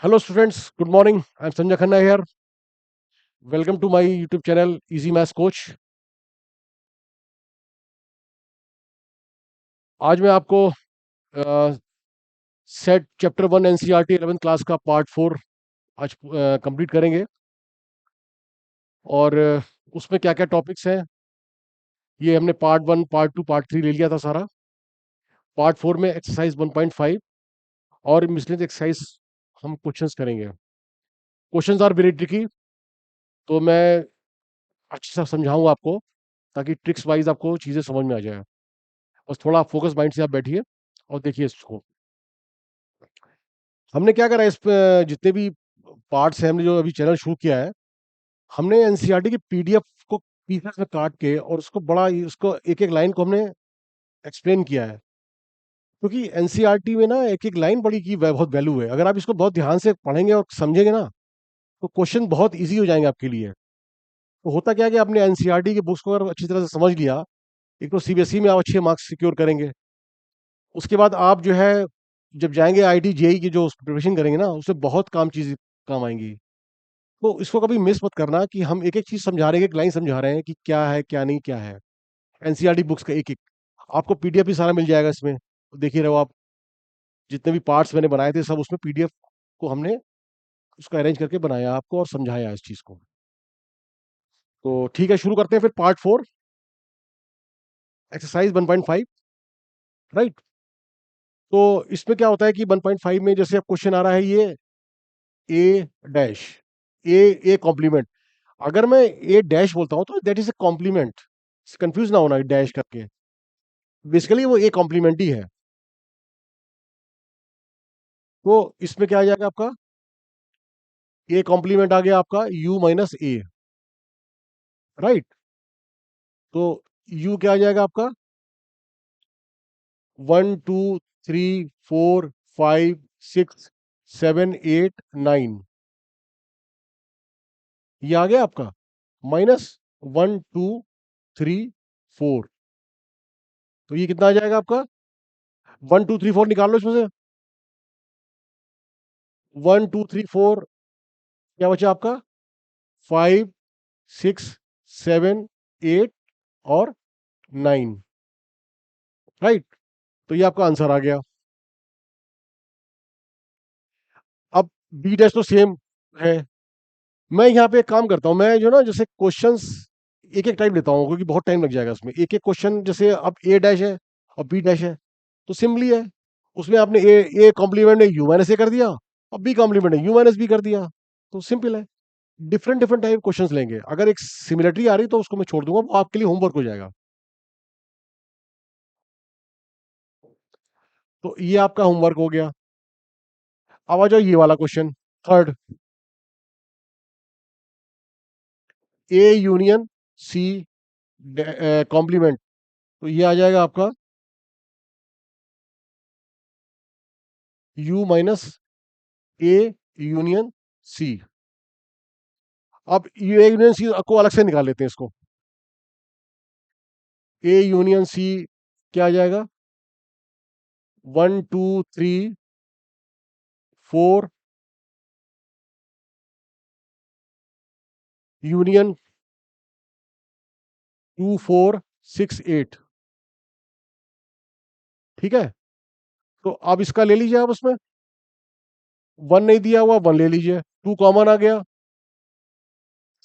Hello students, good morning. I'm Sanjay Khanna here. Welcome to my YouTube channel Easy Maths Coach. आज मैं आपको set chapter 1 NCERT 11th class का part 4 आज complete करेंगे और उसमें क्या क्या टॉपिक्स हैं ये हमने पार्ट 1, पार्ट 2, पार्ट 3 ले लिया था सारा. पार्ट 4 में एक्सरसाइज 1.5 और मिसलेनियस एक्सरसाइज हम क्वेश्चंस करेंगे. क्वेश्चंस आर वेरी ट्रिकी, तो मैं अच्छे से समझाऊंगा आपको ताकि ट्रिक्स वाइज आपको चीज़ें समझ में आ जाए. बस थोड़ा फोकस माइंड से आप बैठिए और देखिए इसको. हमने क्या करा इस जितने भी पार्ट्स हैं, हमने जो अभी चैनल शुरू किया है, हमने एनसीईआरटी की पीडीएफ को पीसेस में काट के और उसको बड़ा उसको एक एक लाइन को हमने एक्सप्लेन किया है. क्योंकि एनसीईआरटी में ना एक एक लाइन बड़ी की बहुत वैल्यू है. अगर आप इसको बहुत ध्यान से पढ़ेंगे और समझेंगे ना, तो क्वेश्चन बहुत ईजी हो जाएंगे आपके लिए. तो होता क्या है कि आपने एनसीईआरटी की बुक्स को अगर अच्छी तरह से समझ लिया, एक तो सीबीएसई में आप अच्छे मार्क्स सिक्योर करेंगे. उसके बाद आप जो है जब जाएंगे आईटी जेई की जो प्रिपरेशन करेंगे ना, उससे बहुत चीज़ काम आएंगी. तो इसको कभी मिस मत करना कि हम एक-एक चीज़ समझा रहे हैं, एक लाइन समझा रहे हैं कि क्या है, क्या नहीं, क्या है. एनसीईआरटी बुक्स का एक-एक आपको पीडीएफ भी सारा मिल जाएगा इसमें. देख ही रहे हो आप, जितने भी पार्ट्स मैंने बनाए थे सब उसमें पीडीएफ को हमने उसको अरेंज करके बनाया आपको और समझाया इस चीज़ को. तो ठीक है, शुरू करते हैं फिर पार्ट 4 एक्सरसाइज 1.5. राइट. तो इसमें क्या होता है कि 1.5 में जैसे अब क्वेश्चन आ रहा है ये ए डैश ए ए कॉम्प्लीमेंट. अगर मैं ए डैश बोलता हूँ तो that is a complement. Confuse ना होना डैश करके. बेसिकली वो ए कॉम्प्लीमेंट ही है. तो इसमें क्या आ जाएगा आपका, ए कॉम्प्लीमेंट आ गया आपका यू माइनस ए. राइट. तो यू क्या आ जाएगा आपका 1 2 3 4 5 6 7 8 9. ये आ गया आपका माइनस 1 2 3 4. तो ये कितना आ जाएगा आपका 1 2 3 4 निकाल लो इसमें से. 1 2 3 4 क्या बचा आपका 5 6 7 8 और 9. राइट. तो ये आपका आंसर आ गया. अब बी डैश तो सेम है. मैं यहाँ पे एक काम करता हूँ, मैं जो ना जैसे क्वेश्चंस एक एक टाइप लेता हूँ क्योंकि बहुत टाइम लग जाएगा इसमें. एक एक क्वेश्चन जैसे अब ए डैश है और बी डैश है तो सिंपली है. उसमें आपने ए कॉम्प्लीमेंट ने यू माइनस ए कर दिया और बी कॉम्प्लीमेंट ने यू माइनस बी कर दिया. तो सिंपल है. डिफरेंट डिफरेंट टाइप क्वेश्चंस लेंगे. अगर एक सिमिलरिटी आ रही तो उसको मैं छोड़ दूंगा, वो आपके लिए होमवर्क हो जाएगा. तो ये आपका होमवर्क हो गया. अब आ जाओ ये वाला question third. A union C complement. तो ये आ जाएगा आपका U minus A union C. अब ए यूनियन सी को अलग से निकाल लेते हैं इसको. ए यूनियन सी क्या आ जाएगा 1 2 3 4 यूनियन 2 4 6 8. ठीक है. तो अब इसका ले लीजिए आप उसमें. 1 नहीं दिया हुआ 1 ले लीजिए. 2 कॉमन आ गया.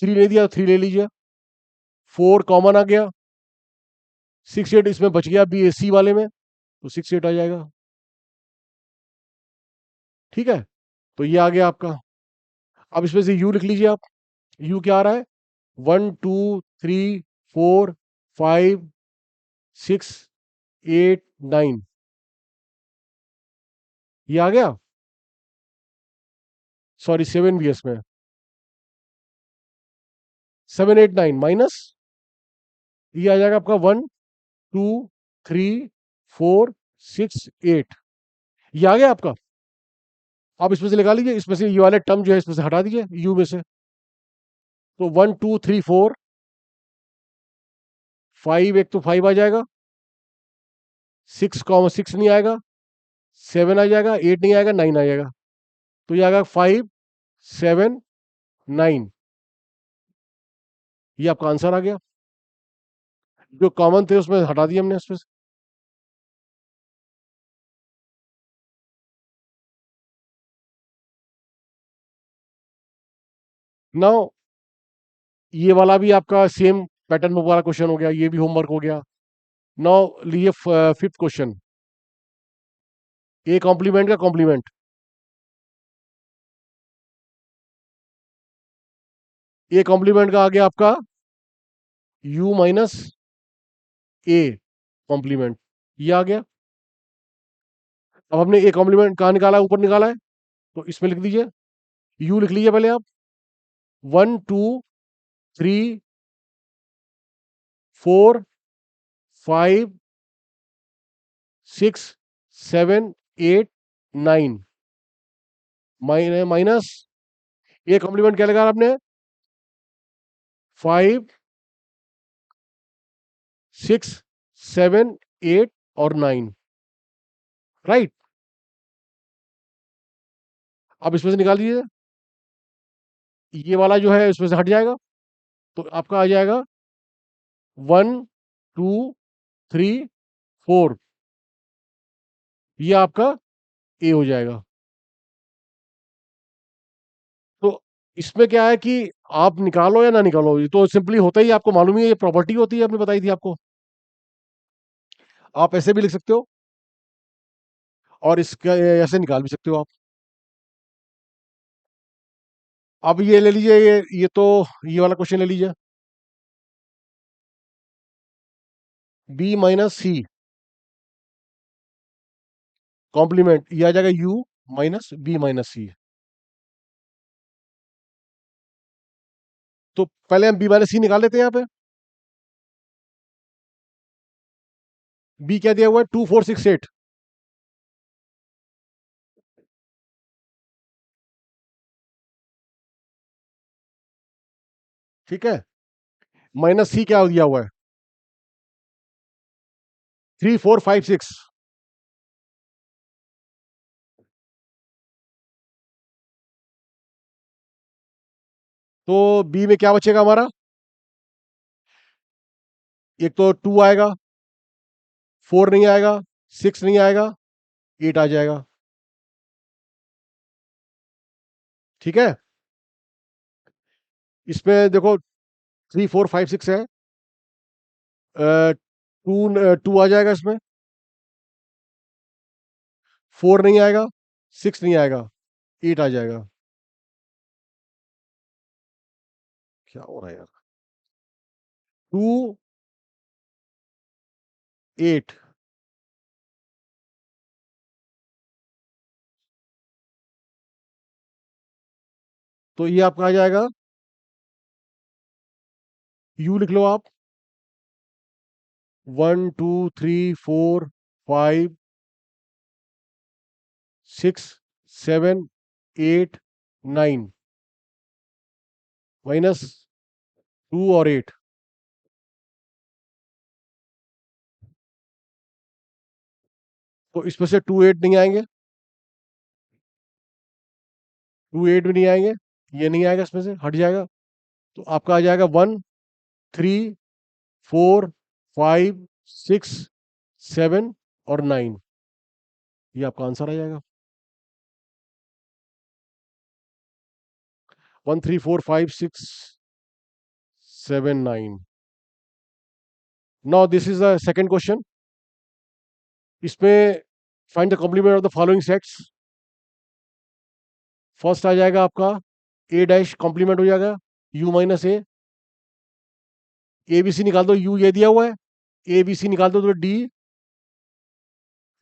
3 नहीं दिया 3 ले लीजिए. 4 कॉमन आ गया. 6 8 इसमें बच गया बी सी वाले में, तो 6 8 आ जाएगा. ठीक है. तो ये आ गया आपका. अब इसमें से यू लिख लीजिए आप. यू क्या आ रहा है 1 2 3 4 5 6 8 9. ये आ गया. सॉरी 7 भी है इसमें. 7 8 9 माइनस ये आ जाएगा आपका 1 2 3 4 6 8. ये आ गया आपका. आप इसमें से निकाल लीजिए. इसमें से ये वाले टर्म जो है इसमें से हटा दीजिए यू में से. तो 1 2 3 4 5, एक तो 5 आ जाएगा. 6 6 नहीं आएगा. 7 आ जाएगा. 8 नहीं आएगा. 9 आ जाएगा. तो ये आएगा 5, 7, 9। ये आपका आंसर आ गया। जो कॉमन थे उसमें हटा दिए हमने उसमें से। नाउ ये वाला भी आपका सेम पैटर्न वाला क्वेश्चन हो गया, ये भी होमवर्क हो गया। नाउ लीजिए फिफ्थ क्वेश्चन, ए कॉम्प्लीमेंट का कॉम्प्लीमेंट। ए कॉम्प्लीमेंट का आ गया आपका u माइनस ए कॉम्प्लीमेंट, ये आ गया। अब हमने ए कॉम्प्लीमेंट कहाँ निकाला है, ऊपर निकाला है, तो इसमें लिख दीजिए, u लिख लीजिए पहले आप। 1, 2, 3, 4, 5, 6, 7, 8, 9 माइनस ए कॉम्प्लीमेंट क्या लगा आपने, 5, 6, 7, 8 और 9, राइट। अब इसमें से निकाल दीजिए, ये वाला जो है इसमें से हट जाएगा, तो आपका आ जाएगा 1, 2, 3, 4, ये आपका ए हो जाएगा। तो इसमें क्या है कि आप निकालो या ना निकालो, ये तो सिंपली होता ही, आपको मालूम ही है, ये प्रॉपर्टी होती है, आपने बताई थी आपको। आप ऐसे भी लिख सकते हो और इसका ऐसे निकाल भी सकते हो आप। अब ये ले लीजिए, ये तो ये वाला क्वेश्चन ले लीजिए, बी माइनस सी कॉम्प्लीमेंट, ये आ जाएगा यू माइनस बी माइनस सी। तो पहले हम बी माइनस सी निकाल लेते हैं यहाँ पे। बी क्या दिया हुआ है, 2, 4, 6, 8। ठीक है, माइनस सी क्या दिया हुआ है, 3, 4, 5, 6। तो बी में क्या बचेगा हमारा, एक तो 2 आएगा, 4 नहीं आएगा, 6 नहीं आएगा, 8 आ जाएगा। ठीक है, इसमें देखो 3, 4, 5, 6 है, 2 आ जाएगा इसमें, 4 नहीं आएगा, 6 नहीं आएगा, 8 आ जाएगा। क्या हो रहा है यार, 2, 8। तो ये आपका आ जाएगा, यू लिख लो आप, 1, 2, 3, 4, 5, 6, 7, 8, 9 माइनस 2 और 8। तो इसमें से 2, 8 नहीं आएंगे, 2, 8 भी नहीं आएंगे, ये नहीं आएगा, इसमें से हट जाएगा। तो आपका आ जाएगा 1, 3, 4, 5, 6, 7 और 9, ये आपका आंसर आ जाएगा। 1, 3, 4, 5, 6, 7, 9। Now this is the second question. इसमें find the complement of the following sets. First आ जाएगा आपका ए डैश कॉम्प्लीमेंट हो जाएगा U minus A B C निकाल दो, यू ये दिया हुआ है, ए बी सी निकाल दो तो डी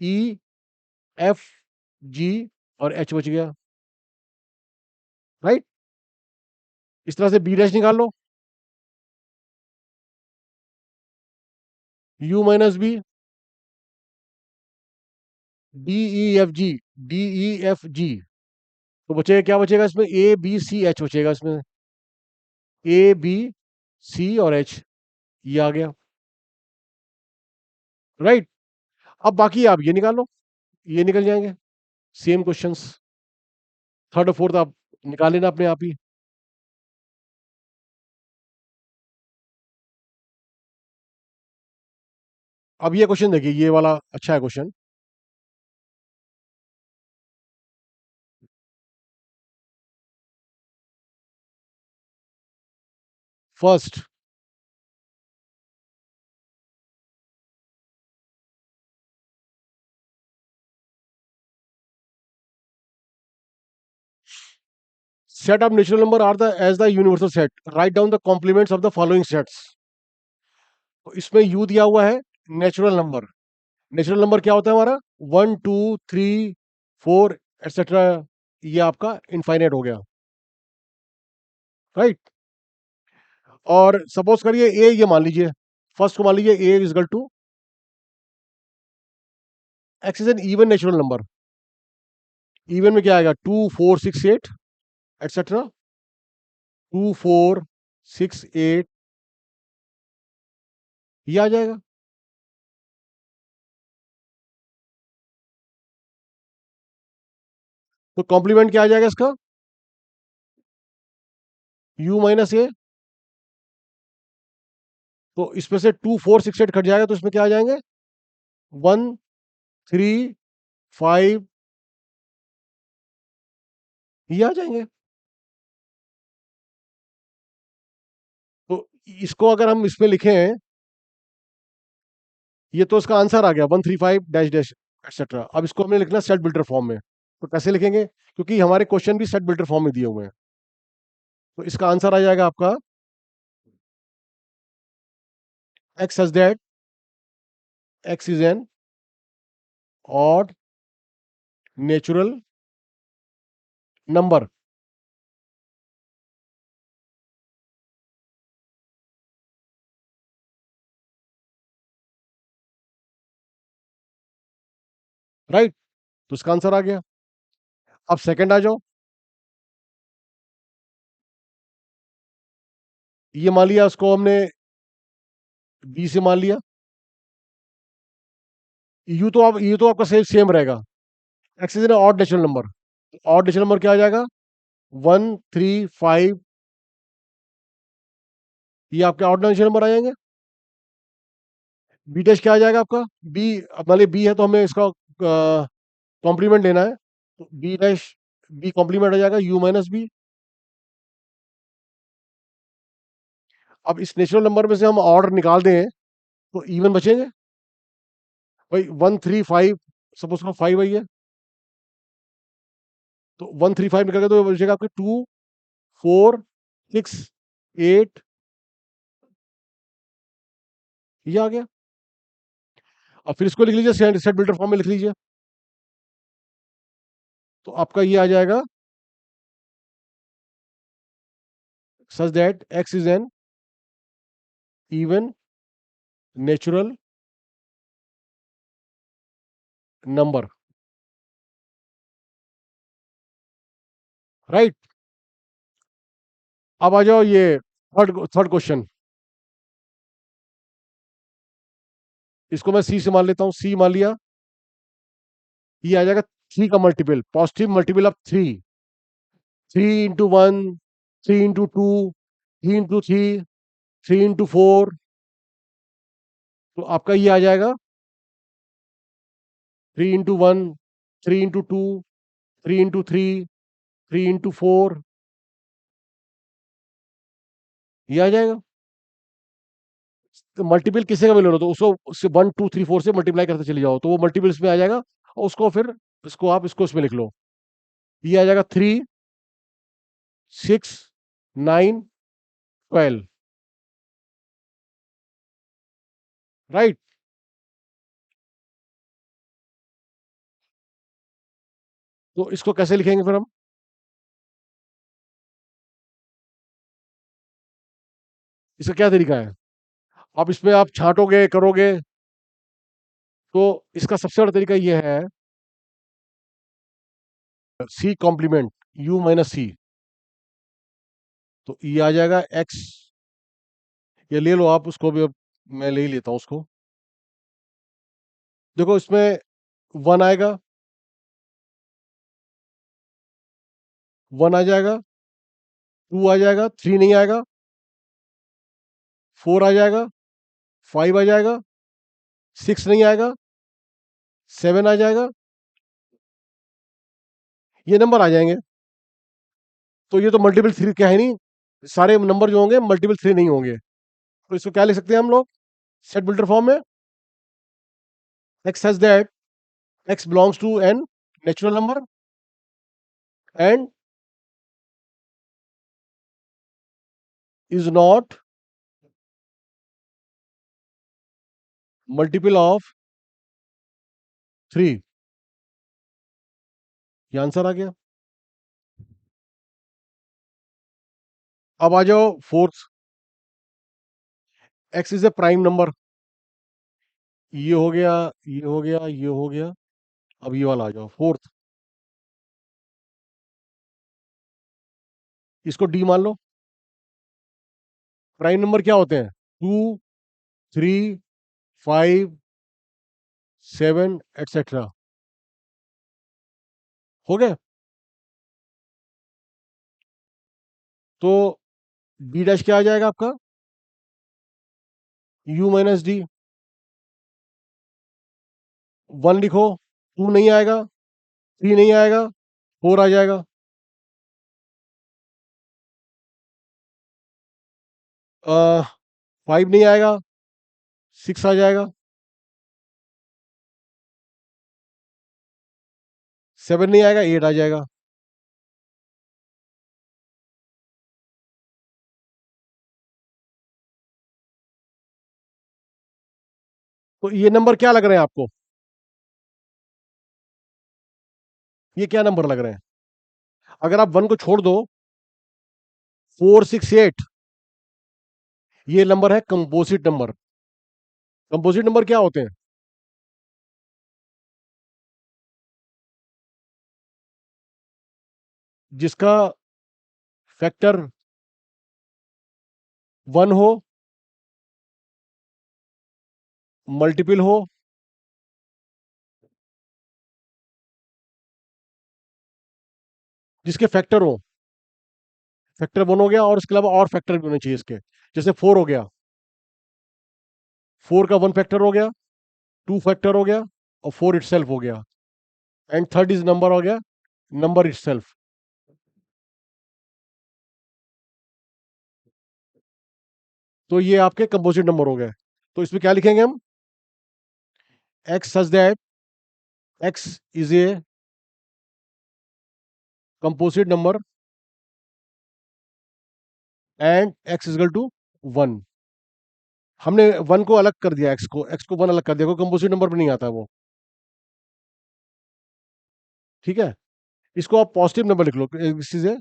ई एफ जी और एच बच गया, राइट। इस तरह से बी डैश निकाल लो, U minus B, D E F G, D E F G. तो बचेगा क्या, बचेगा इसमें ए बी सी एच बचेगा इसमें, ए बी सी और एच, ये आ गया, राइट। अब बाकी आप ये निकालो, ये निकल जाएंगे, सेम क्वेश्चंस। थर्ड और फोर्थ आप निकाल लेना अपने आप ही। अब ये क्वेश्चन देखिए, ये वाला अच्छा है question. First, set of natural number are the as the universal set, write down the complements of the following sets। तो इसमें यू दिया हुआ है नेचुरल नंबर। नेचुरल नंबर क्या होता है हमारा? 1 2 3 4 एटसेट्रा। ये आपका इनफाइनाइट हो गया, राइट। और सपोज करिए ए, ये मान लीजिए फर्स्ट को मान लीजिए A is equal to X is an even natural number. Even में क्या आएगा? 2 4 6 8 एटसेट्रा। 2 4 6 8, ये आ जाएगा। तो कॉम्प्लीमेंट क्या आ जाएगा इसका? u माइनस ए। तो इसमें से 2 4 6 8 कट जाएगा, तो इसमें क्या आ जाएंगे? 1 3 5, ये आ जाएंगे। तो इसको अगर हम इसमें लिखें, ये तो इसका आंसर आ गया 1 3 5 डैश डैश एक्सेट्रा। अब इसको हमें लिखना सेट बिल्डर फॉर्म में। तो कैसे लिखेंगे? क्योंकि हमारे क्वेश्चन भी सेट बिल्डर फॉर्म में दिए हुए हैं। तो इसका आंसर आ जाएगा आपका x such that x is N odd natural number. Right, तो इसका आंसर आ गया। अब सेकंड आ जाओ। ये मान लिया उसको हमने बी से मान लिया। यू तो आपका सेम सेम रहेगा। X is N odd natural number. Odd natural number क्या आ जाएगा? 1 3 5, ये आपके ऑड नेचुरल नंबर आ जाएंगे। बी डैश क्या आ जाएगा आपका? बी, मान ली बी है तो हमें इसका कॉम्प्लीमेंट लेना है। तो बी डैश, बी कॉम्प्लीमेंट हो जाएगा यू माइनस बी। अब इस नेचुरल नंबर में से हम ऑर्डर निकाल दें तो इवन बचेंगे। भाई 1 3 5, सपोज करो 5 आई है, तो 1 3 5 निकल गया तो बचेगा आपके 2 4 6 8, ये आ गया। अब फिर इसको लिख लीजिए, सेट बिल्डर फॉर्म में लिख लीजिए। तो आपका ये आ जाएगा such that x is an even natural number, right. अब आ जाओ ये थर्ड थर्ड क्वेश्चन। इसको मैं सी से मान लेता हूं। सी मान लिया, ये आ जाएगा 3 का multiple, positive multiple of 3। 3 into 1, 3 into 2, 3 into 3, 3 into 4। तो आपका ये आ जाएगा 3 into 1, 3 into 2, 3 into 3, 3 into 4, ये आ जाएगा। तो मल्टीपल किसी का भी ले लो तो उसको उससे 1 2 3 4 से मल्टीप्लाई करते चले जाओ, तो वो मल्टीपल इसमें आ जाएगा। और उसको फिर इसको आप इसको इसमें लिख लो। ये आ जाएगा 3 6 9 12, राइट। तो इसको कैसे लिखेंगे फिर हम? इसका क्या तरीका है? आप इसमें आप छांटोगे करोगे, तो इसका सबसे बड़ा तरीका ये है, सी कॉम्प्लीमेंट यू माइनस सी। तो ये आ जाएगा एक्स, ये ले लो आप उसको भी। अब मैं ले ही लेता हूँ उसको। देखो इसमें 1 आएगा, 1 आ जाएगा, 2 आ जाएगा, 3 नहीं आएगा, 4 आ जाएगा, 5 आ जाएगा, 6 नहीं आएगा, 7 आ जाएगा, ये नंबर आ जाएंगे। तो ये तो मल्टीपल थ्री क्या है नहीं, सारे नंबर जो होंगे मल्टीपल थ्री नहीं होंगे। तो इसको क्या लिख सकते हैं हम लोग सेट बिल्डर फॉर्म में? x says that x belongs to n natural number and is not multiple of 3। ये आंसर आ गया। अब आ जाओ fourth, x is A prime number. ये हो गया, ये हो गया, ये हो गया। अब ये वाला आ जाओ फोर्थ, इसको डी मान लो। प्राइम नंबर क्या होते हैं? 2, 3, 5, 7 एटसेट्रा। हो गया। तो डी डैश क्या आ जाएगा आपका? u minus D. 1 लिखो, 2 नहीं आएगा, 3 नहीं आएगा, 4 आ जाएगा, 5 नहीं आएगा, 6 आ जाएगा, 7 नहीं आएगा, 8 आ जाएगा। तो ये नंबर क्या लग रहे हैं आपको? ये क्या नंबर लग रहे हैं? अगर आप 1 को छोड़ दो, 4, 6, 8, ये नंबर है कंपोजिट नंबर। कंपोजिट नंबर क्या होते हैं? जिसका फैक्टर 1 हो, मल्टीपल हो, जिसके फैक्टर हो, फैक्टर 1 हो गया और इसके अलावा और फैक्टर भी होने चाहिए इसके। जैसे 4 हो गया, 4 का 1 फैक्टर हो गया, 2 फैक्टर हो गया, और 4 इटसेल्फ हो गया, एंड थर्ड इज नंबर हो गया, नंबर इटसेल्फ। तो ये आपके कंपोजिट नंबर हो गए। तो इसमें क्या लिखेंगे हम? x such that x is a composite number and x equal to 1। हमने 1 को अलग कर दिया, x को 1 अलग कर दिया, कोई कंपोजिट नंबर में नहीं आता वो। ठीक है, इसको आप पॉजिटिव नंबर लिख लो, this is a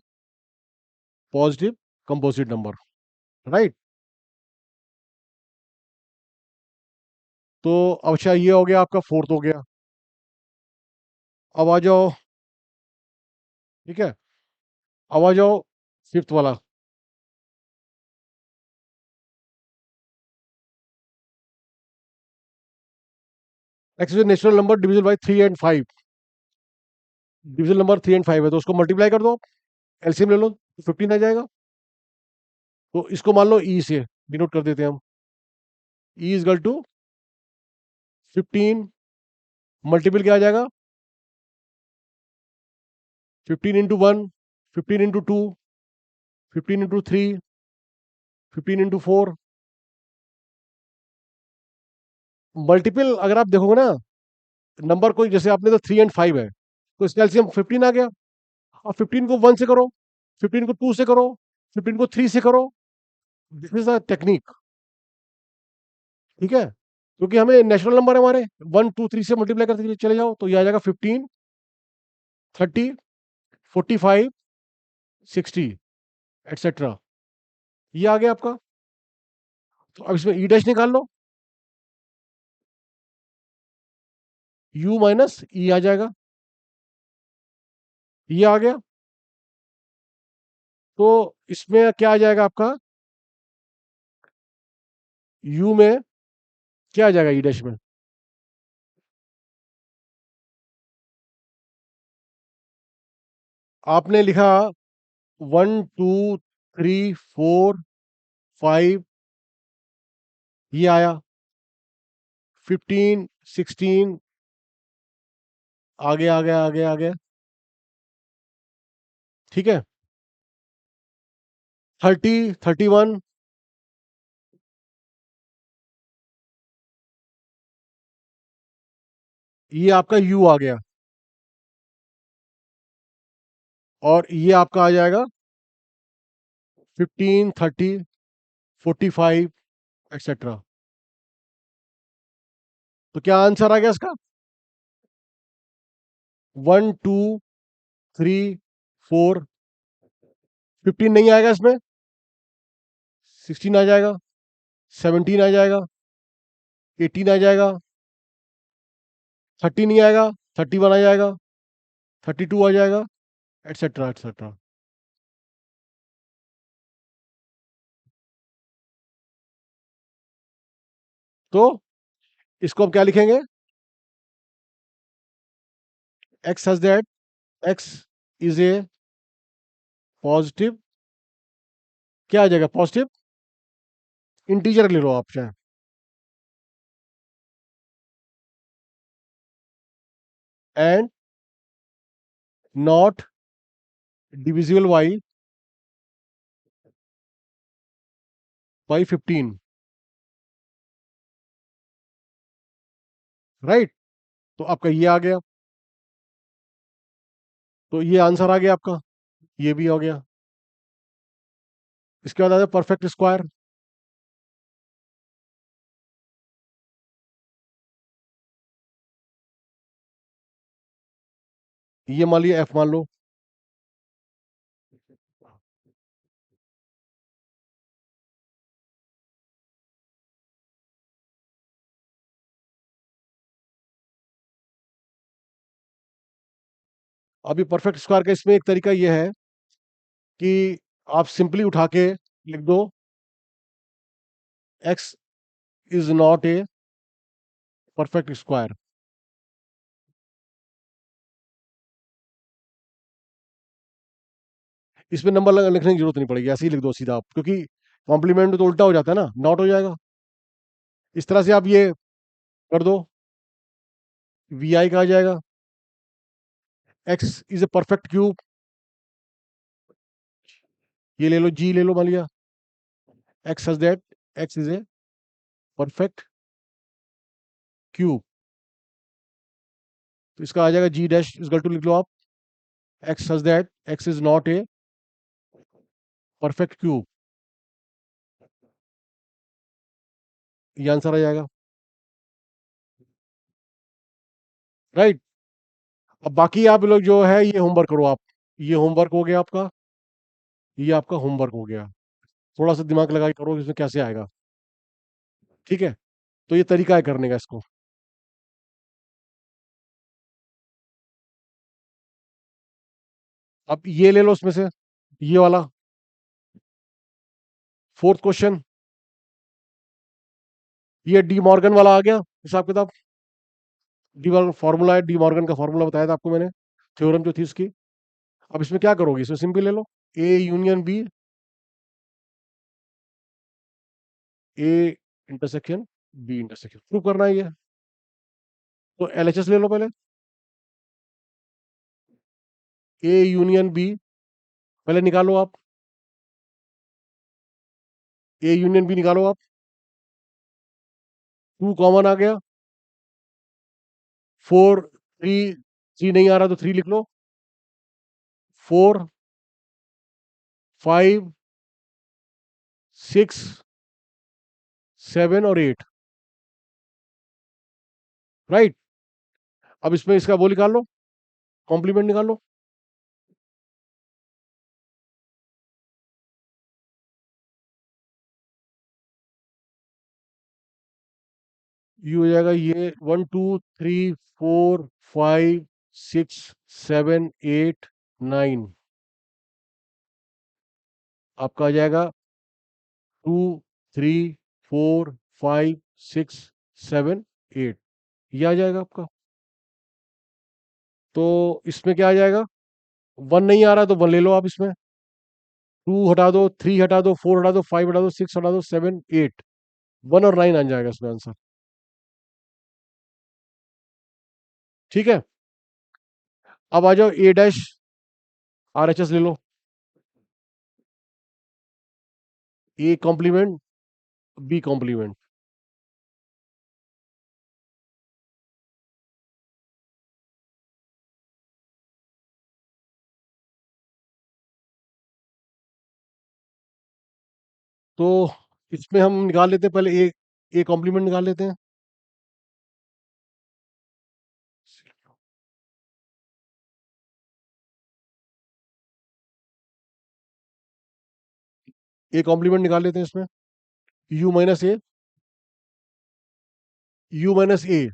positive composite number, right. तो अच्छा, ये हो गया आपका फोर्थ हो गया। अब आ जाओ, ठीक है, अब आ जाओ फिफ्थ वाला। X is natural number division by 3 और 5। डिविजन नंबर 3 और 5 है, तो उसको मल्टीप्लाई कर दो, एलसीएम ले लो, तो 15 आ जाएगा। तो इसको मान लो ई से डिनोट कर देते हैं हम। ई इजगल टू 15 मल्टीपल क्या आ जाएगा? 15 into 1, 15 into 2, 15 into 3, 15 into 4। Multiple अगर आप देखोगे ना, नंबर कोई, जैसे आपने तो 3 और 5 है, तो इसका एलसीएम 15 आ गया। और 15 को 1 से करो, 15 को 2 से करो, 15 को 3 से करो। This is a technique. ठीक है, क्योंकि हमें नेचुरल नंबर है हमारे, 1, 2, 3 से मल्टीप्लाई करते चले जाओ, तो ये आ जाएगा 15, 30, 45, 60 एटसेट्रा। ये आ गया आपका। तो अब इसमें ई डैश निकाल लो, u माइनस ई आ जाएगा, ये आ गया। तो इसमें क्या आ जाएगा आपका? u में क्या आ जाएगा ई डैश में? आपने लिखा 1 2 3 4 5, ये आया 15 16, आगे आगे आगे आगे, ठीक है। 30 31, ये आपका यू आ गया, और ये आपका आ जाएगा 15 30 45 एक्सेट्रा। तो क्या आंसर आ गया इसका? 1 2 3 4। 15 नहीं आएगा इसमें, 16 आ जाएगा, 17 आ जाएगा, 18 आ जाएगा, 30 नहीं आएगा, 31 आ जाएगा, 32 आ जाएगा, एटसेट्रा एटसेट्रा। तो इसको हम क्या लिखेंगे? X has that, x is a positive, क्या आ जाएगा? पॉजिटिव इंटीजर ले लो आप चाहे, and not divisible by 15, right. तो आपका ये आ गया, तो ये आंसर आ गया आपका, ये भी हो गया। इसके बाद आता है परफेक्ट स्क्वायर। ये मान लिया एफ मान लो, अभी परफेक्ट स्क्वायर का इसमें एक तरीका ये है कि आप सिंपली उठा के लिख दो x is not a perfect square. इसमें नंबर लिखने की जरूरत नहीं पड़ेगी, ऐसे ही लिख दो सीधा आप, क्योंकि कॉम्प्लीमेंट तो उल्टा हो जाता है ना, नॉट हो जाएगा। इस तरह से आप ये कर दो, वी आई का आ जाएगा x is a perfect cube, ये ले लो, जी ले लो, मान लिया x has that, x is a perfect cube. तो इसका आ जाएगा जी डैश इजकल टू, लिख लो आप x has that, x is not a perfect cube, ये आंसर आ जाएगा, राइट। अब बाकी आप लोग जो है ये होमवर्क करो आप, ये होमवर्क हो गया आपका, ये आपका होमवर्क हो गया। थोड़ा सा दिमाग लगा के करो कि इसमें कैसे आएगा, ठीक है। तो ये तरीका है करने का इसको। अब ये ले लो उसमें से, ये वाला फोर्थ क्वेश्चन, ये डी मॉर्गन वाला आ गया हिसाब किताब। डी मॉर्गन फॉर्मूला है, डी मॉर्गन का फॉर्मूला बताया था आपको मैंने, थ्योरम जो थी इसकी। अब इसमें क्या करोगे? इसमें सिंपल ले लो, A union B, A intersection B intersection, prove करना है ये। तो एलएचएस ले लो पहले, ए यूनियन बी पहले निकालो आप, ए यूनियन बी निकालो आप, 2 कॉमन आ गया, 4 3, 3 नहीं आ रहा तो 3 लिख लो, 4 5 6 7 और 8, राइट। अब इसमें इसका वो निकाल लो, कॉम्प्लीमेंट निकाल लो। ये हो जाएगा, ये 1 2 3 4 5 6 7 8 9, आपका आ जाएगा 2 3 4 5 6 7 8, ये आ जाएगा आपका। तो इसमें क्या आ जाएगा? वन नहीं आ रहा है तो वन ले लो आप इसमें। टू हटा दो, थ्री हटा दो, फोर हटा दो, फाइव हटा दो, सिक्स हटा दो, सेवन, एट। वन और नाइन आ जाएगा इसमें आंसर। ठीक है। अब आ जाओ A dash R H S ले लो। A complement, B complement. तो इसमें हम निकाल लेते हैं पहले ए कॉम्प्लीमेंट निकाल लेते हैं। ए कॉम्प्लीमेंट निकाल लेते हैं इसमें। U minus A, U minus A.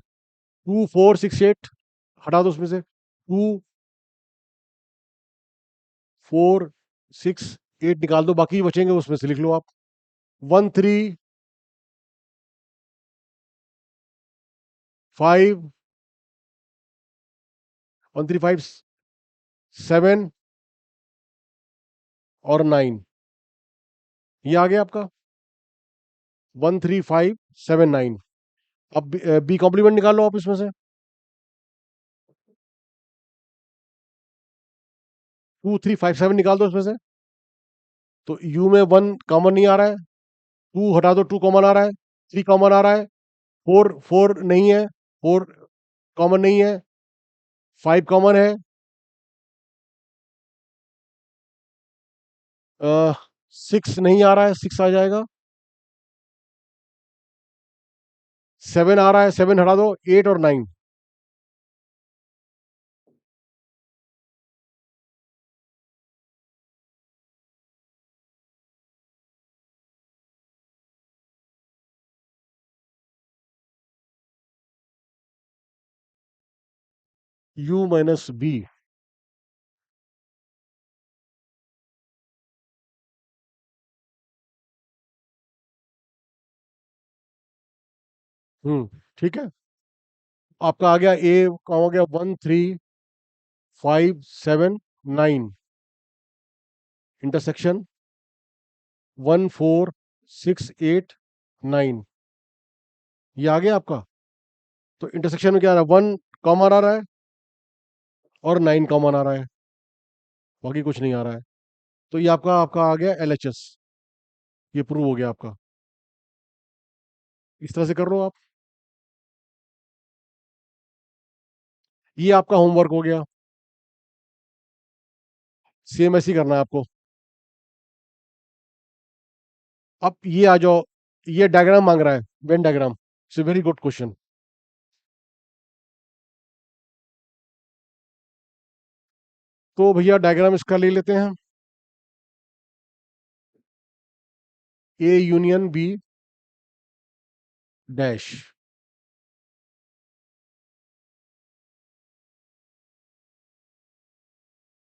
Two, four, six, eight हटा दो उसमें से। टू, फोर, सिक्स, एट निकाल दो, बाकी बचेंगे उसमें से लिख लो आप। One, three, five, one, three, five, seven और नाइन। ये आ गया आपका। One, three, five, seven, nine. अब बी कॉम्प्लीमेंट निकाल लो आप इसमें से। टू, थ्री, फाइव, सेवन निकाल दो इसमें से। तो यू में वन कॉमन नहीं आ रहा है। टू हटा दो, टू कॉमन आ रहा है। थ्री कॉमन आ रहा है। फोर, फोर नहीं है। फोर कॉमन नहीं है। फाइव कॉमन है। सिक्स नहीं आ रहा है, सिक्स आ जाएगा। सेवन आ रहा है, सेवन हटा दो, एट और नाइन। You minus B. ठीक है। आपका आ गया ए का हो गया one, three, five, seven, nine. Intersection one, four, six, eight, nine. ये आ गया आपका। तो इंटरसेक्शन में क्या आ रहा है, वन कॉमन आ रहा है और नाइन कॉमन आ रहा है, बाकी कुछ नहीं आ रहा है। तो ये आपका आपका आ गया एल एच एस। ये प्रूव हो गया आपका। इस तरह से कर लो आप। ये आपका होमवर्क हो गया। सेम ऐसे ही करना है आपको। अब ये आ जाओ। ये डायग्राम मांग रहा है, Venn diagram. It's very good question. तो भैया डायग्राम इसका ले लेते हैं। A union B dash.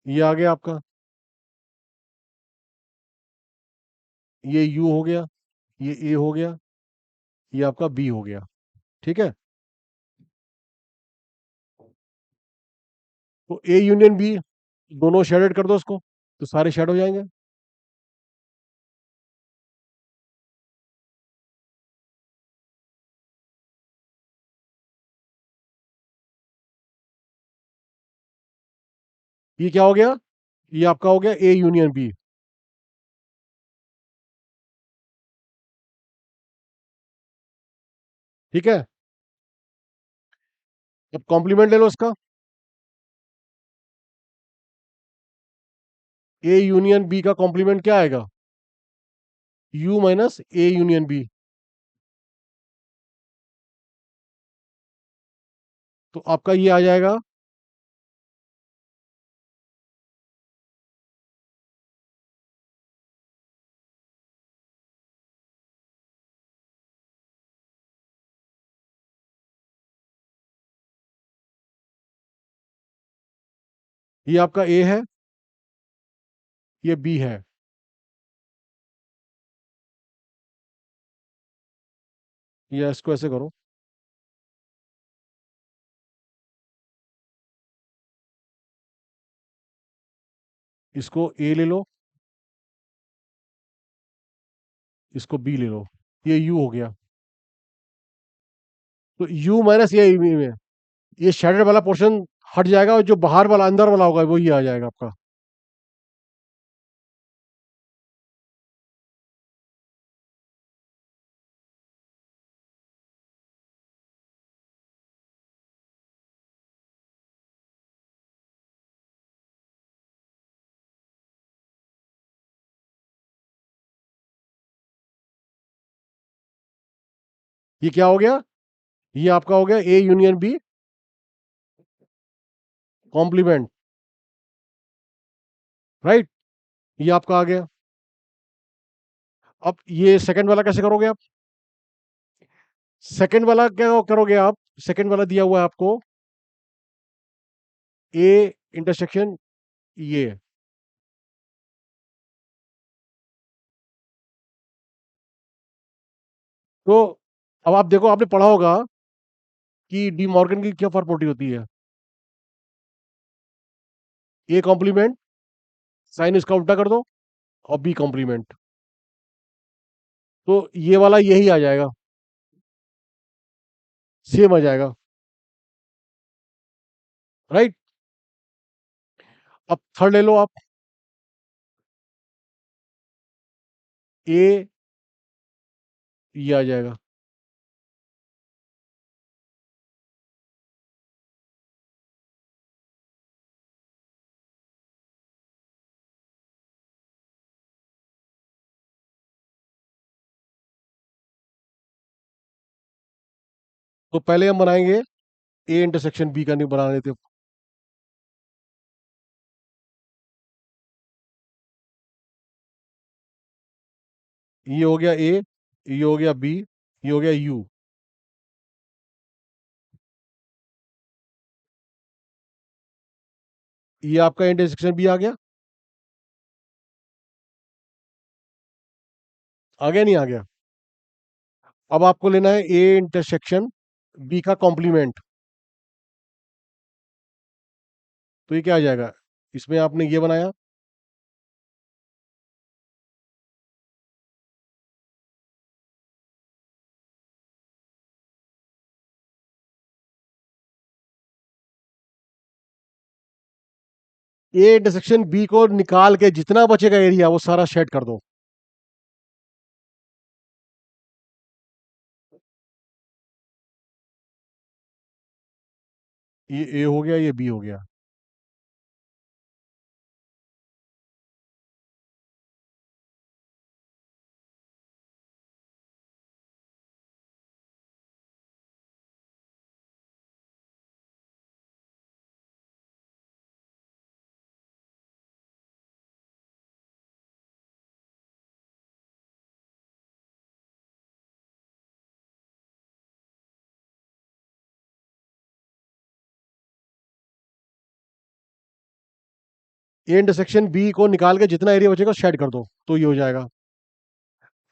ये आ गया आपका। ये यू हो गया। ये ए हो गया। ये आपका बी हो गया। ठीक है। तो ए यूनियन बी, दोनों शेडेड कर दो उसको, तो सारे शेड हो जाएंगे। ये क्या हो गया, ये आपका हो गया ए यूनियन बी। ठीक है। अब कॉम्प्लीमेंट ले लो इसका। ए यूनियन बी का कॉम्प्लीमेंट क्या आएगा, U minus A union B. तो आपका ये आ जाएगा। ये आपका ए है, ये बी है। या इसको ऐसे करो। इसको ए ले लो, इसको बी ले लो, ये यू हो गया। तो यू माइनस ये में ये शेडेड वाला पोर्शन हट जाएगा, और जो बाहर वाला अंदर वाला होगा वो ये आ जाएगा आपका। ये क्या हो गया? ये आपका हो गया A union B complement, right? ये आपका आ गया। अब ये सेकंड वाला कैसे करोगे आप? सेकंड वाला क्या करोगे आप? सेकंड वाला दिया हुआ है आपको, ए इंटरसेक्शन ये। तो अब आप देखो, आपने पढ़ा होगा कि डी मॉर्गन की क्या प्रॉपर्टी होती है? ए कॉम्प्लीमेंट, साइन इसका उल्टा कर दो, और बी कॉम्प्लीमेंट। तो ये वाला यही आ जाएगा, सेम आ जाएगा, राइट? अब थर्ड ले लो आप, ए, ये आ जाएगा। तो पहले हम बनाएंगे ए इंटरसेक्शन बी का, नहीं बना लेते? ये हो गया ए, ये हो गया बी, ये हो गया यू। ये आपका इंटरसेक्शन बी आ गया। आ गया नहीं आ गया? अब आपको लेना है ए इंटरसेक्शन बी का कॉम्प्लीमेंट। तो ये क्या आ जाएगा? इसमें आपने ये बनाया, ए इंटरसेक्शन बी को निकाल के जितना बचेगा एरिया वो सारा शेड कर दो। ये ए हो गया, ये बी हो गया। ए इंटरसेक्शन बी को निकाल के जितना एरिया बचेगा शेड कर दो, तो ये हो जाएगा।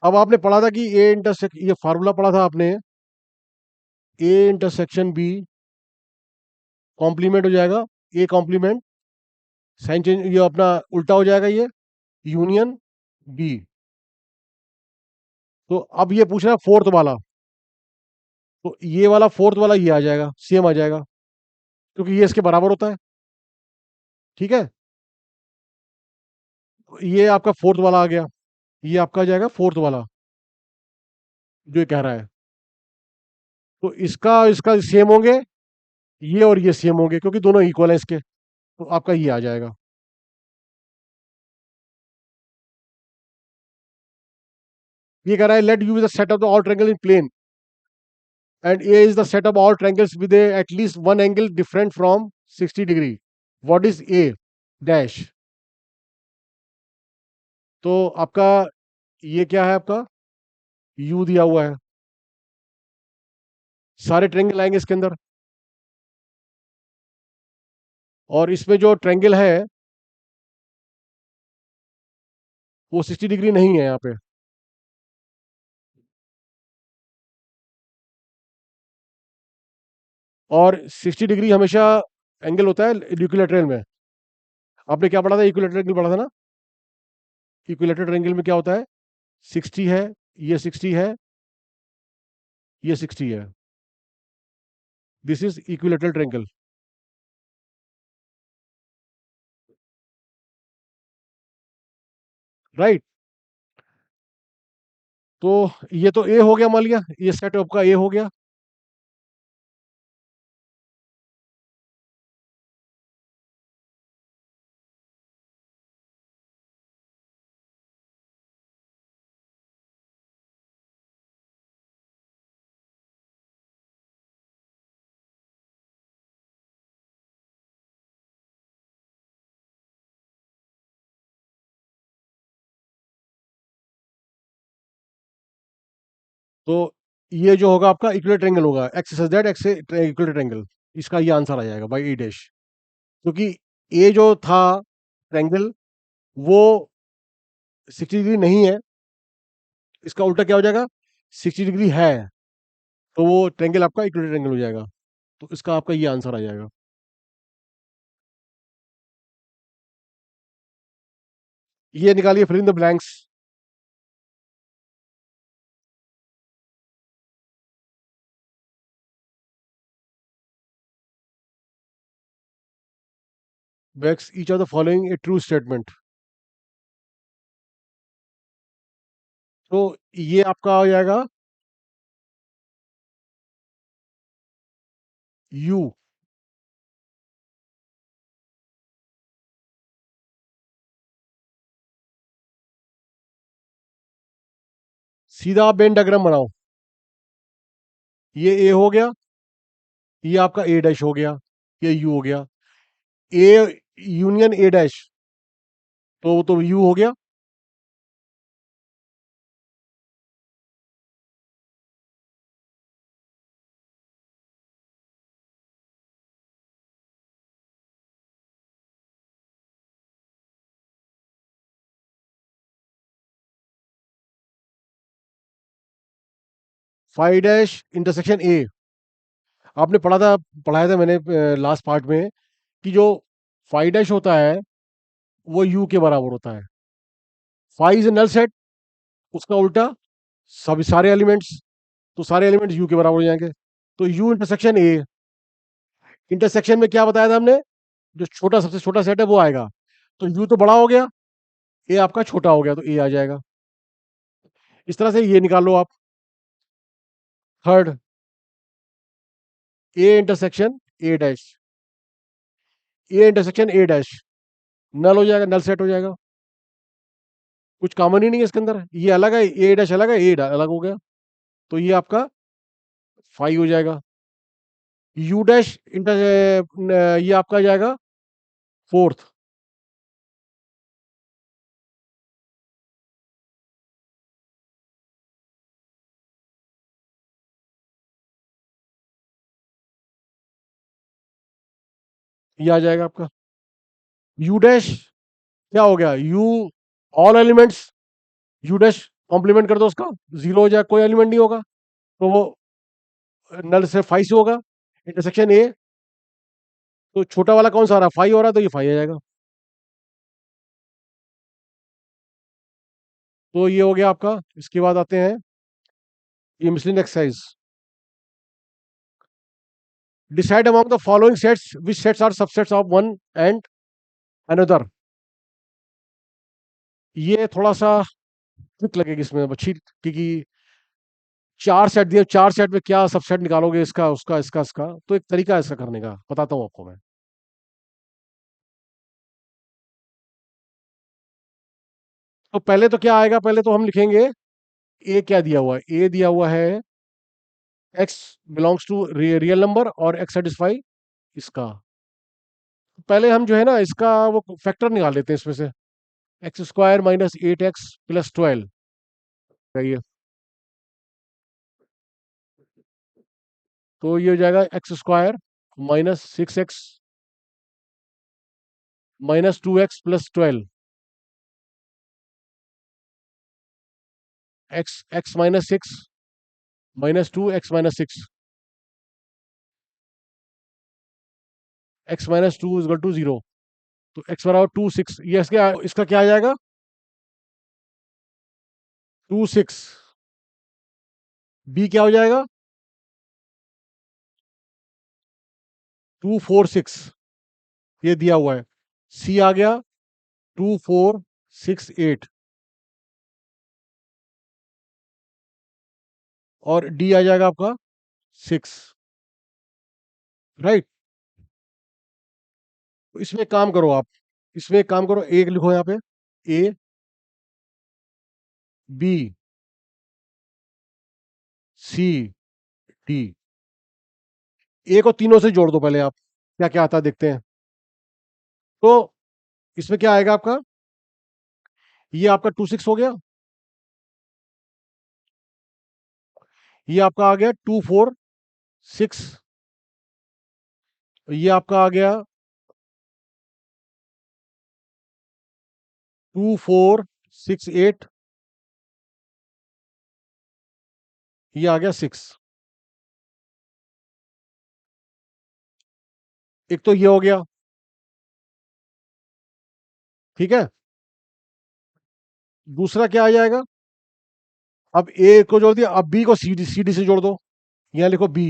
अब आपने पढ़ा था कि ए इंटरसेक्ट, ये फार्मूला पढ़ा था आपने, ए इंटरसेक्शन बी कॉम्प्लीमेंट हो जाएगा, ए कॉम्प्लीमेंट, साइन चेंज ये अपना उल्टा हो जाएगा, ये यूनियन बी। तो अब ये पूछ रहा है फोर्थ वाला, तो ये वाला फोर्थ वाला ये आ जाएगा, सेम आ जाएगा, क्योंकि ये इसके बराबर होता है। ठीक है, ये आपका फोर्थ वाला आ गया, ये आपका आ जाएगा फोर्थ वाला, जो ये कह रहा है। तो इसका इसका सेम होंगे, ये और ये सेम होंगे, क्योंकि दोनों इक्वल है इसके। तो आपका ये आ जाएगा। ये कह रहा है let U is the set of the all triangle in plane, and A is the set of all triangles with at least one angle different from 60 degree. What is A dash? तो आपका ये क्या है? आपका यू दिया हुआ है, सारे ट्रायंगल आएंगे इसके अंदर, और इसमें जो ट्रायंगल है वो 60 डिग्री नहीं है यहाँ पे। और 60 डिग्री हमेशा एंगल होता है इक्विलैटरल में। आपने क्या पढ़ा था? इक्विलेटरल एंगल पढ़ा था ना? इक्विलेटरल एंगल में क्या होता है? 60 है, ये 60 है, ये 60 है। This is equilateral triangle, right? तो ये तो ए हो गया, मान लिया ये सेट आपका ए हो गया। तो ये जो होगा आपका इक्विलेटरल ट्रायंगल होगा, x is that x equilateral triangle. इसका ये आंसर आ जाएगा बाई ए डैश, क्योंकि ए जो था ट्रायंगल वो 60 डिग्री नहीं है, इसका उल्टा क्या हो जाएगा? 60 डिग्री है, तो वो ट्रायंगल आपका इक्विलेटरल ट्रायंगल हो जाएगा। तो इसका आपका ये आंसर आ जाएगा। ये निकालिए, fill in the blanks. Makes each of the following a true statement। तो ये आपका हो जाएगा यू। सीधा आप वेन डायग्राम बनाओ। ये ए हो गया, ये आपका ए डैश हो गया, ये यू हो गया। ए यूनियन ए डैश, तो वो तो यू हो गया। फाइव डैश इंटरसेक्शन ए, आपने पढ़ा था, पढ़ाया था मैंने लास्ट पार्ट में, कि जो फाइव डैश होता है वो यू के बराबर होता है। फाइव इज नल सेट, उसका उल्टा सभी सारे एलिमेंट्स, तो सारे एलिमेंट्स यू के बराबर हो जाएंगे। तो यू इंटरसेक्शन ए, इंटरसेक्शन में क्या बताया था हमने? जो छोटा सबसे छोटा सेट है वो आएगा। तो यू तो बड़ा हो गया, ए आपका छोटा हो गया, तो ए आ जाएगा। इस तरह से ये निकाल लो आप। Third, A intersection A dash, A intersection A dash null हो जाएगा, नल सेट हो जाएगा। कुछ कॉमन ही नहीं है इसके अंदर, ये अलग है, ए डैश अलग है, ए अलग हो गया, तो ये आपका फाइव हो जाएगा। यू डैश इंटर ये आपका आ जाएगा फोर्थ। ये आ जाएगा आपका यू डैश। क्या हो गया? U all elements, U dash complement कर दो उसका, जीरो हो जाएगा, कोई एलिमेंट नहीं होगा, तो वो नल से फाइव से होगा। इंटरसेक्शन ए, तो छोटा वाला कौन सा आ रहा है? फाइव हो रहा है, तो ये फाइव आ जाएगा। तो ये हो गया आपका। इसके बाद आते हैं ये miscellaneous exercise. Decide among the following sets which sets are subsets of one and another. ये थोड़ा सा ट्रिक लगेगी इसमें अच्छी, क्योंकि चार सेट दिए, चार सेट में क्या सबसेट निकालोगे, इसका उसका इसका इसका, तो एक तरीका है इसका करने का, बताता हूँ आपको मैं। तो पहले तो क्या आएगा? पहले तो हम लिखेंगे ए क्या दिया हुआ है। ए दिया हुआ है x belongs to real number और एक्स सेटिस्फाई इसका। पहले हम जो है ना इसका वो फैक्टर निकाल लेते हैं इसमें से। X square minus 8x plus 12, ये तो ये हो जाएगा x square minus 6x minus 2x plus 12, x x minus 6 minus 2x minus 6, x minus 2 is equal to 0। तो x बराबर 2 6, ये इसका क्या आ जाएगा? 2 6। b क्या हो जाएगा? 2 4 6, ये दिया हुआ है। c आ गया 2 4 6 8, और d आ जाएगा आपका 6। राइट। तो इसमें एक काम करो आप, इसमें एक काम करो, एक लिखो यहाँ पे, ए बी सी डी। ए को तीनों से जोड़ दो पहले आप, क्या क्या आता है देखते हैं। तो इसमें क्या आएगा आपका? ये आपका 2 6 हो गया, ये आपका आ गया 2 4 6, ये आपका आ गया 2 4 6 8, ये आ गया 6। एक तो ये हो गया, ठीक है। दूसरा क्या आ जाएगा? अब ए को जोड़ दिया, अब बी को सी डी से जोड़ दो। यहां लिखो बी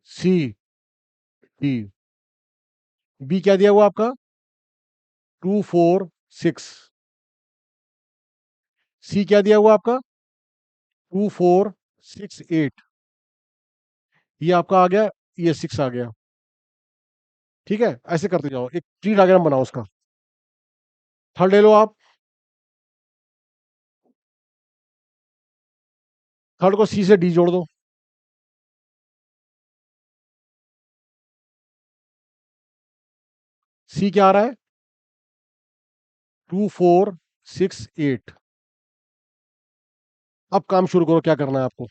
सी डी। बी क्या दिया हुआ आपका? 2 4 6। सी क्या दिया हुआ आपका? 2 4 6 8। ये आपका आ गया, ये 6 आ गया। ठीक है, ऐसे करते जाओ, एक ट्री डायग्राम बनाओ उसका। थर्ड ले लो आप, थर्ड को सी से डी जोड़ दो। सी क्या आ रहा है? 2 4 6 8। अब काम शुरू करो, क्या करना है आपको।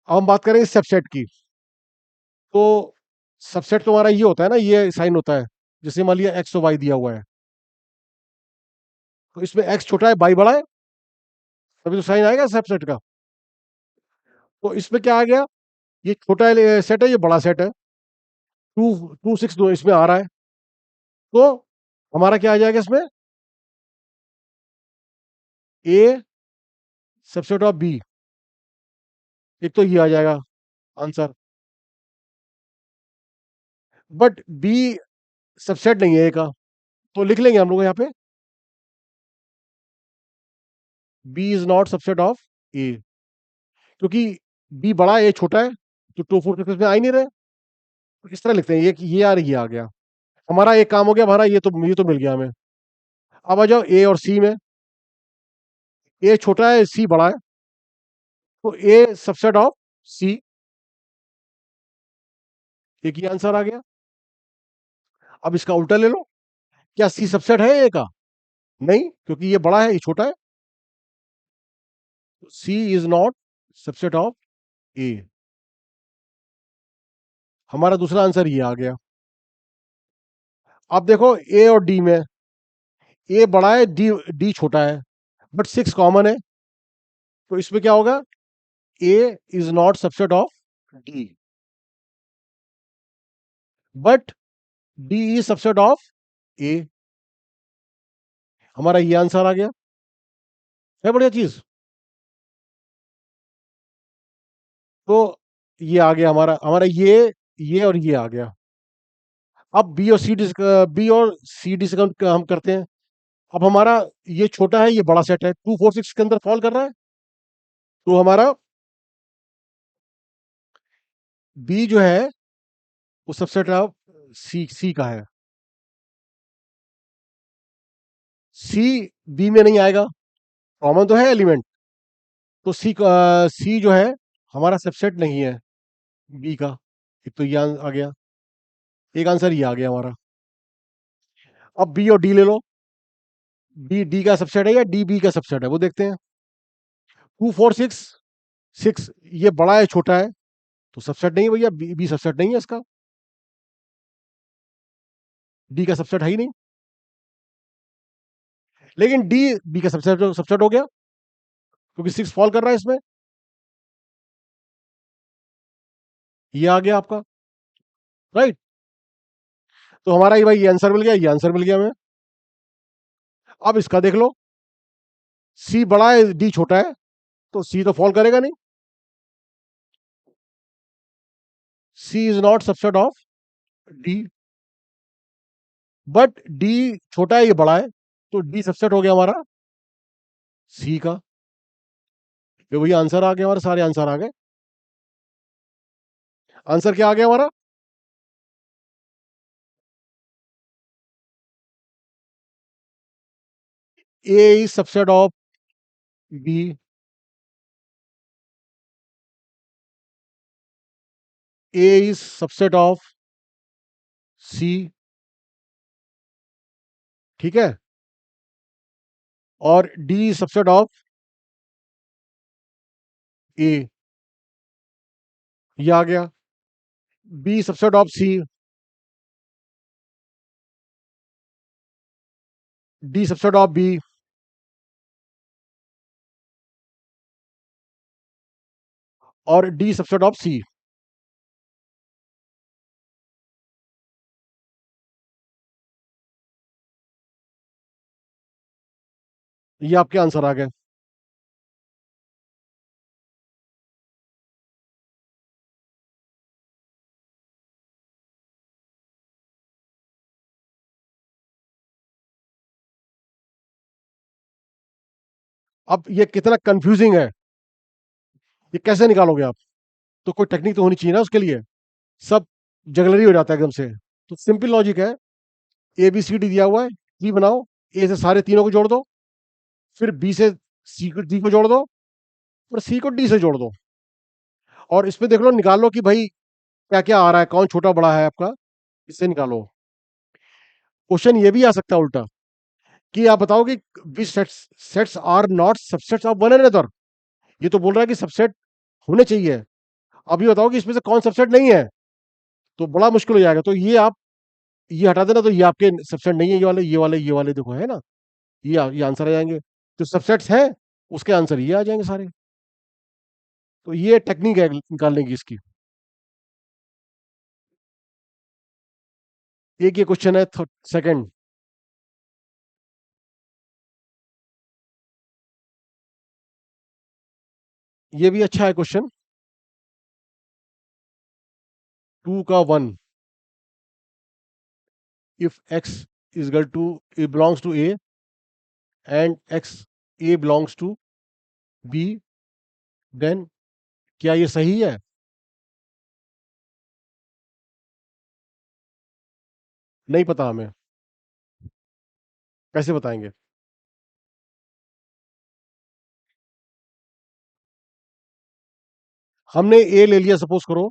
अब हम बात करेंगे सबसेट की। तो सबसेट तुम्हारा ये होता है ना, ये साइन होता है, जैसे मान लिया एक्स और वाई दिया हुआ है, तो इसमें एक्स छोटा है वाई बड़ा है, तभी तो साइन आएगा सबसेट का। तो इसमें क्या आ गया? ये छोटा सेट है, ये बड़ा सेट है। 2 2 6 दो इसमें आ रहा है, तो हमारा क्या आ जाएगा इसमें? ए सबसेट ऑफ बी, एक तो ये आ जाएगा आंसर। बट बी सबसेट नहीं है ए का, तो लिख लेंगे हम लोग यहाँ पे, B is not subset of A, क्योंकि बी बड़ा है ए छोटा है, तो 2 4 6 में आ ही नहीं रहे। तो इस तरह लिखते हैं, ये यार ये आ गया। हमारा एक काम हो गया, हमारा ये तो मिल गया हमें। अब आ जाओ ए और सी में। ए छोटा है, सी बड़ा है, तो ए सबसेट ऑफ सी, एक ही आंसर आ गया। अब इसका उल्टा ले लो, क्या सी सबसेट है ए का? नहीं, क्योंकि ये बड़ा है ये छोटा है, सी is not subset of A. हमारा दूसरा आंसर ये आ गया। अब देखो ए और डी में, ए बड़ा है, डी डी छोटा है, बट 6 कॉमन है, तो इसमें क्या होगा? A is not subset of D, but D is subset of A. हमारा ये आंसर आ गया, है बढ़िया चीज। तो ये आ गया हमारा हमारा ये और ये आ गया। अब बी और सी डी से हम करते हैं। अब हमारा ये छोटा है, ये बड़ा सेट है, 2 4 6 के अंदर फॉल कर रहा है, तो हमारा बी जो है वो सबसेट ऑफ सी का है। सी बी में नहीं आएगा, कॉमन तो है एलिमेंट, तो सी जो है हमारा सबसेट नहीं है बी का। एक तो ये आ गया, एक आंसर ये आ गया हमारा। अब बी और डी ले लो, बी डी का सबसेट है या डी बी का सबसेट है, वो देखते हैं। 2 4 6 6, ये बड़ा है छोटा है, तो सबसेट नहीं है भैया, बी सबसेट नहीं है इसका, डी का सबसेट है ही नहीं। लेकिन डी बी का सबसेट सबसेट हो गया, क्योंकि 6 फॉल कर रहा है इसमें। ये आ गया आपका, राइट। तो हमारा ये भाई ये आंसर मिल गया, ये आंसर मिल गया हमें। अब इसका देख लो, सी बड़ा है डी छोटा है, तो सी तो फॉल करेगा नहीं। C is not subset of D, but D छोटा है, ये बड़ा है, तो डी सबसेट हो गया हमारा सी का। तो भैया आंसर आ गया हमारा, सारे आंसर आ गए। आंसर क्या आ गया हमारा? A is subset of B, A is subset of C, ठीक है, और डी सबसेट ऑफ ए, ये आ गया। B subset of C, D subset of B, और डी सबसेट ऑफ सी। ये आपके आंसर आ गए। अब ये कितना कंफ्यूजिंग है, ये कैसे निकालोगे आप? तो कोई टेक्निक तो होनी चाहिए ना उसके लिए। सब जगलरी हो जाता है एकदम से। तो सिंपल लॉजिक है, ए बी सी डी दिया हुआ है, ट्री बनाओ, ए से सारे तीनों को जोड़ दो, फिर बी से सी को डी को जोड़ दो, और सी को डी से जोड़ दो, और इसमें देख लो, निकाल लो कि भाई क्या क्या आ रहा है, कौन छोटा बड़ा है आपका, इससे निकालो। क्वेश्चन ये भी आ सकता है उल्टा, कि आप बताओ कि which sets sets are not subsets of one another. ये तो बोल रहा है कि सबसेट होने चाहिए, अब ये बताओ कि इसमें से कौन सबसेट नहीं है। तो बड़ा मुश्किल हो जाएगा। तो ये आप ये हटा देना, तो ये आपके सबसेट नहीं है, ये वाले ये वाले ये वाले देखो है ना, ये आंसर आ जाएंगे। तो सबसेट्स हैं, उसके आंसर ये आ जाएंगे सारे। तो ये टेक्निक है निकालने की इसकी। एक ये क्वेश्चन है सेकंड। ये भी अच्छा है क्वेश्चन। 2 का 1, if x is equal to it belongs to a and x a belongs to b, then क्या ये सही है? नहीं पता हमें, कैसे बताएंगे? हमने ए ले लिया, सपोज करो,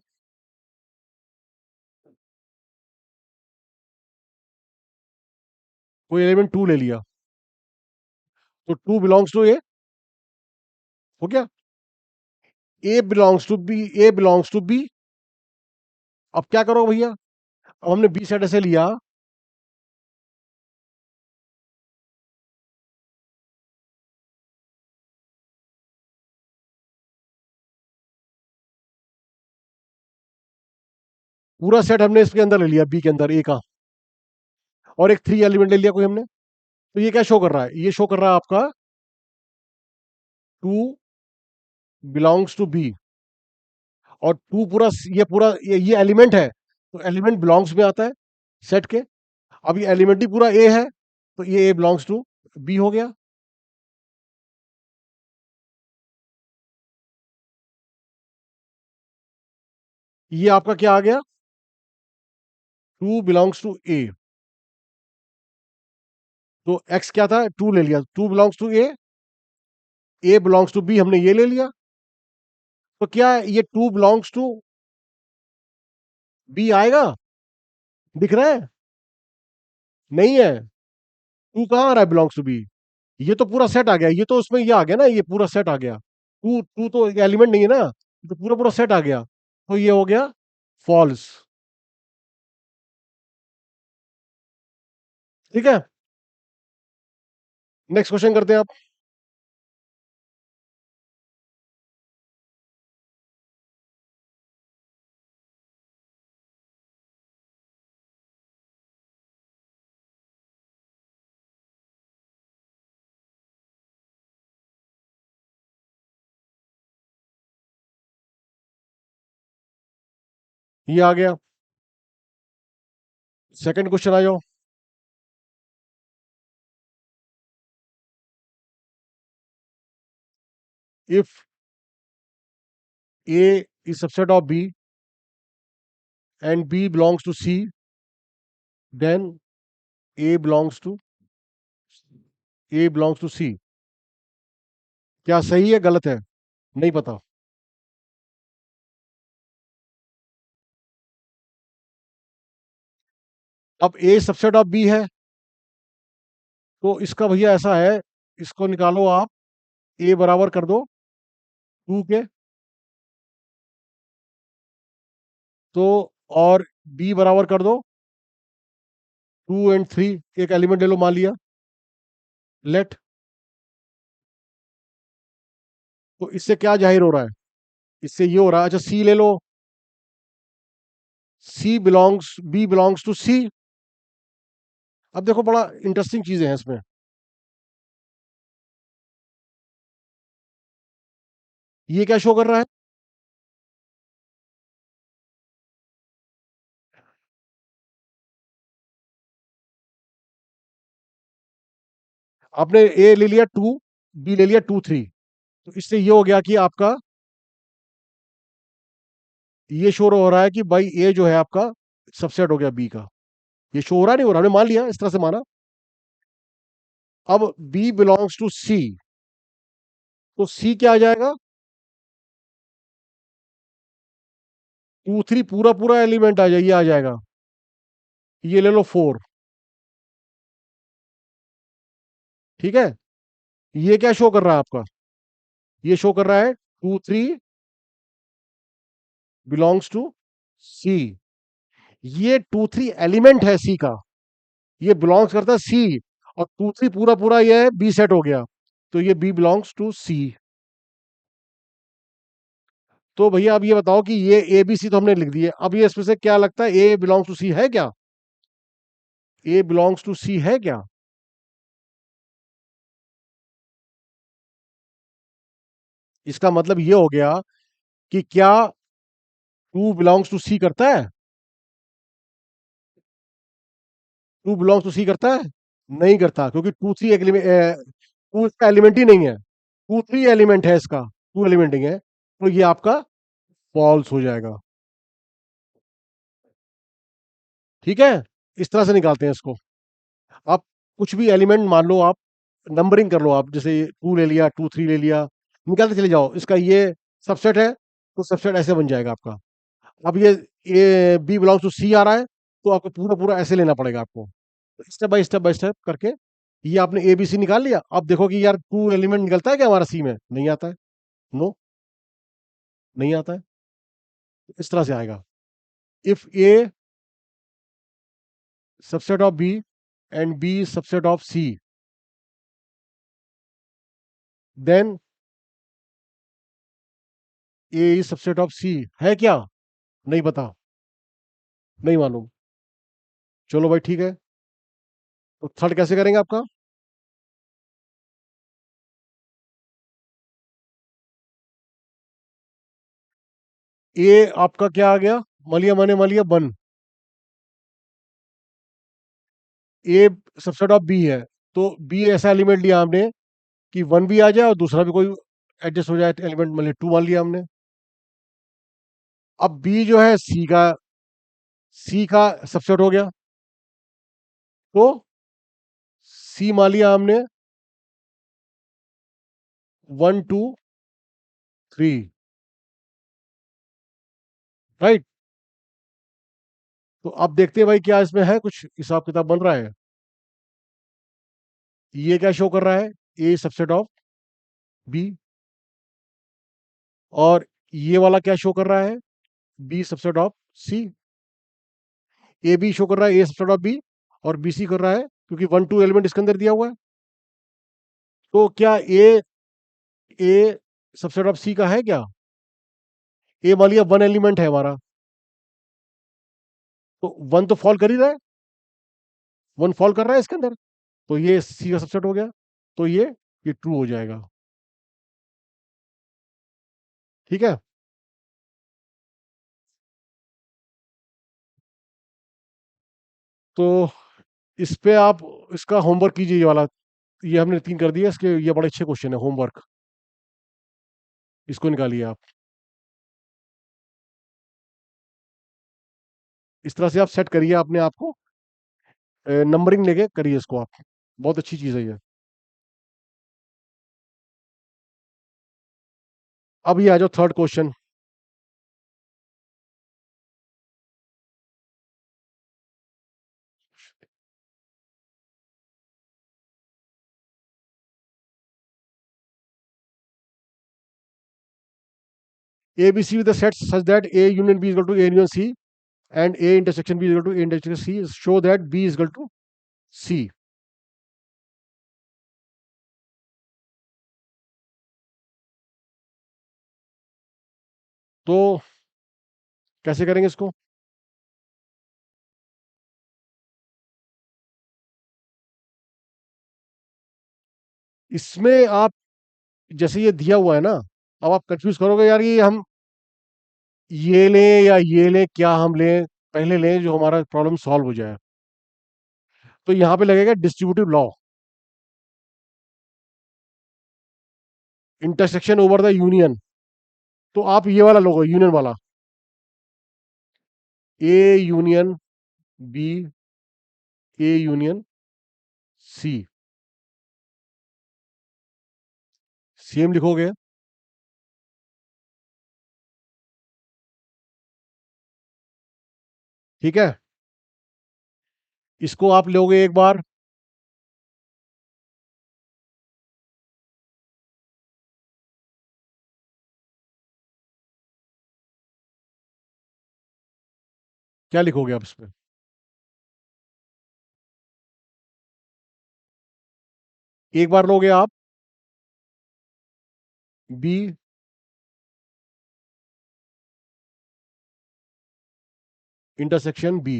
कोई एलिमेंट 2 ले लिया, तो 2 बिलोंग्स टू ए, हो गया। A belongs to B, A belongs to B. अब क्या करो भैया, अब हमने बी सेट ऐसे लिया, पूरा सेट हमने इसके अंदर ले लिया, बी के अंदर ए का, और एक 3 एलिमेंट ले लिया कोई हमने। तो ये क्या शो कर रहा है? ये शो कर रहा है आपका 2 बिलोंग्स टू बी, और 2 पूरा, ये एलिमेंट है, तो एलिमेंट बिलोंग्स में आता है सेट के। अब ये एलिमेंट ही पूरा ए है, तो ये ए बिलोंग्स टू बी हो गया। ये आपका क्या आ गया? 2 बिलोंग्स टू ए। तो एक्स क्या था? 2 ले लिया, 2 belongs to A belongs to B हमने ये ले लिया। तो क्या ये 2 बिलोंग्स टू बी आएगा? दिख रहा है? नहीं है। 2 कहाँ आ रहा है बिलोंग्स टू बी? ये तो पूरा सेट आ गया, ये तो उसमें ये आ गया ना, ये पूरा सेट आ गया। टू टू तो एलिमेंट नहीं है ना, तो पूरा पूरा सेट आ गया, तो ये हो गया फॉल्स। ठीक है, नेक्स्ट क्वेश्चन करते हैं आप। ये आ गया। सेकंड क्वेश्चन आ जाओ। If A is subset of B and B belongs to C, then A belongs to C. क्या सही है गलत है? नहीं पता। अब ए सबसेट ऑफ बी है, तो इसका भैया ऐसा है, इसको निकालो आप। ए बराबर कर दो 2 के, तो और बी बराबर कर दो 2 एंड 3। एक एलिमेंट ले लो, मान लिया, लेट। तो इससे क्या जाहिर हो रहा है? इससे ये हो रहा है, अच्छा सी ले लो, बी बिलोंग्स टू सी। अब देखो बड़ा इंटरेस्टिंग चीजें हैं इसमें। ये क्या शो कर रहा है? आपने ए ले लिया 2, बी ले लिया 2 3, तो इससे ये हो गया कि आपका ये शो हो रहा है कि भाई ए जो है आपका सबसेट हो गया बी का। ये शो हो रहा नहीं हो रहा, हमने मान लिया, इस तरह से माना। अब बी बिलोंग्स टू सी, तो सी क्या आ जाएगा? 2 3 पूरा पूरा एलिमेंट आ जाए, ये आ जाएगा। ये ले लो 4। ठीक है। ये क्या शो कर रहा है आपका? ये शो कर रहा है 2 3 बिलोंग्स टू सी। ये 2 3 एलिमेंट है सी का, ये बिलोंग्स करता है सी। और 2 3 पूरा पूरा ये है बी सेट हो गया, तो ये बी बिलोंग्स टू सी। तो भैया अब ये बताओ कि ये ए बी सी तो हमने लिख दिए, अब ये इसमें से क्या लगता है, ए बिलोंग्स टू सी है क्या? ए बिलोंग्स टू सी है क्या? इसका मतलब ये हो गया कि क्या 2 बिलोंग्स टू सी करता है? 2 बिलोंग्स टू सी करता है? नहीं करता, क्योंकि 2 3 टू इसका एलिमेंट ही नहीं है। 2 3 एलिमेंट है इसका, 2 एलिमेंट ही है, तो ये आपका फॉल्स हो जाएगा। ठीक है। इस तरह से निकालते हैं इसको। आप कुछ भी एलिमेंट मान लो, आप नंबरिंग कर लो, आप जैसे 2 ले लिया, 2 3 ले लिया, निकालते चले जाओ, इसका ये सबसेट है, तो सबसेट ऐसे बन जाएगा आपका। अब ये बी बिलोंग्स टू सी आ रहा है, तो आपको पूरा पूरा ऐसे लेना पड़ेगा आपको, स्टेप बाय स्टेप करके। ये आपने ए बी सी निकाल लिया, अब देखो कि यार 2 एलिमेंट निकलता है क्या हमारा सी में? नहीं आता है। नो, नहीं आता है। इस तरह से आएगा। If A subset of B and B subset of C, then A is subset of C. है क्या? नहीं पता, नहीं मालूम। चलो भाई ठीक है। तो थर्ड कैसे करेंगे आपका? ए आपका क्या आ गया? मलिया मने मलिया बन। ए सबसेट ऑफ बी है, तो बी ऐसा एलिमेंट लिया हमने कि वन भी आ जाए और दूसरा भी कोई एडजस्ट हो जाए एलिमेंट, मतलब 2 मान लिया हमने। अब बी जो है सी का सबसेट हो गया, तो सी मान लिया हमने 1 2 3। राइट। तो अब देखते हैं भाई क्या इसमें है, कुछ हिसाब किताब बन रहा है। ये क्या शो कर रहा है? A subset of B. और ये वाला क्या शो कर रहा है? B subset of C. A B show कर रहा है ए सबसेट ऑफ बी, और बी सी कर रहा है, क्योंकि 1 2 एलिमेंट इसके अंदर दिया हुआ है। तो क्या ए सबसेट ऑफ सी का है क्या? ए मान लिया 1 एलिमेंट है हमारा, तो 1 तो फॉल कर ही रहा है, 1 फॉल कर रहा है इसके अंदर, तो ये सी का सबसेट हो गया, तो ये ट्रू हो जाएगा। ठीक है। तो इस पे आप इसका होमवर्क कीजिए, ये वाला। ये हमने 3 कर दिया, इसके ये बड़े अच्छे क्वेश्चन है, होमवर्क। इसको निकालिए आप। इस तरह से आप सेट करिए अपने आप को, नंबरिंग लेके करिए इसको आप। बहुत अच्छी चीज़ है ये। अब ये आ जाओ third question. A B C with the set such that A union B is equal to A union C and A intersection B is equal to A intersection C, show that B is equal to C. तो कैसे करेंगे इसको? इसमें आप जैसे ये दिया हुआ है ना, अब आप कंफ्यूज करोगे यार, ये हम ये लें या ये लें, क्या हम लें, पहले लें जो हमारा प्रॉब्लम सॉल्व हो जाए। तो यहाँ पे लगेगा distributive law, intersection over the union. तो आप ये वाला लोगे, यूनियन वाला, A union B, A union C. Same लिखोगे, ठीक है। इसको आप लोगे एक बार, क्या लिखोगे आप इसमें? एक बार लोगे आप बी इंटरसेक्शन बी,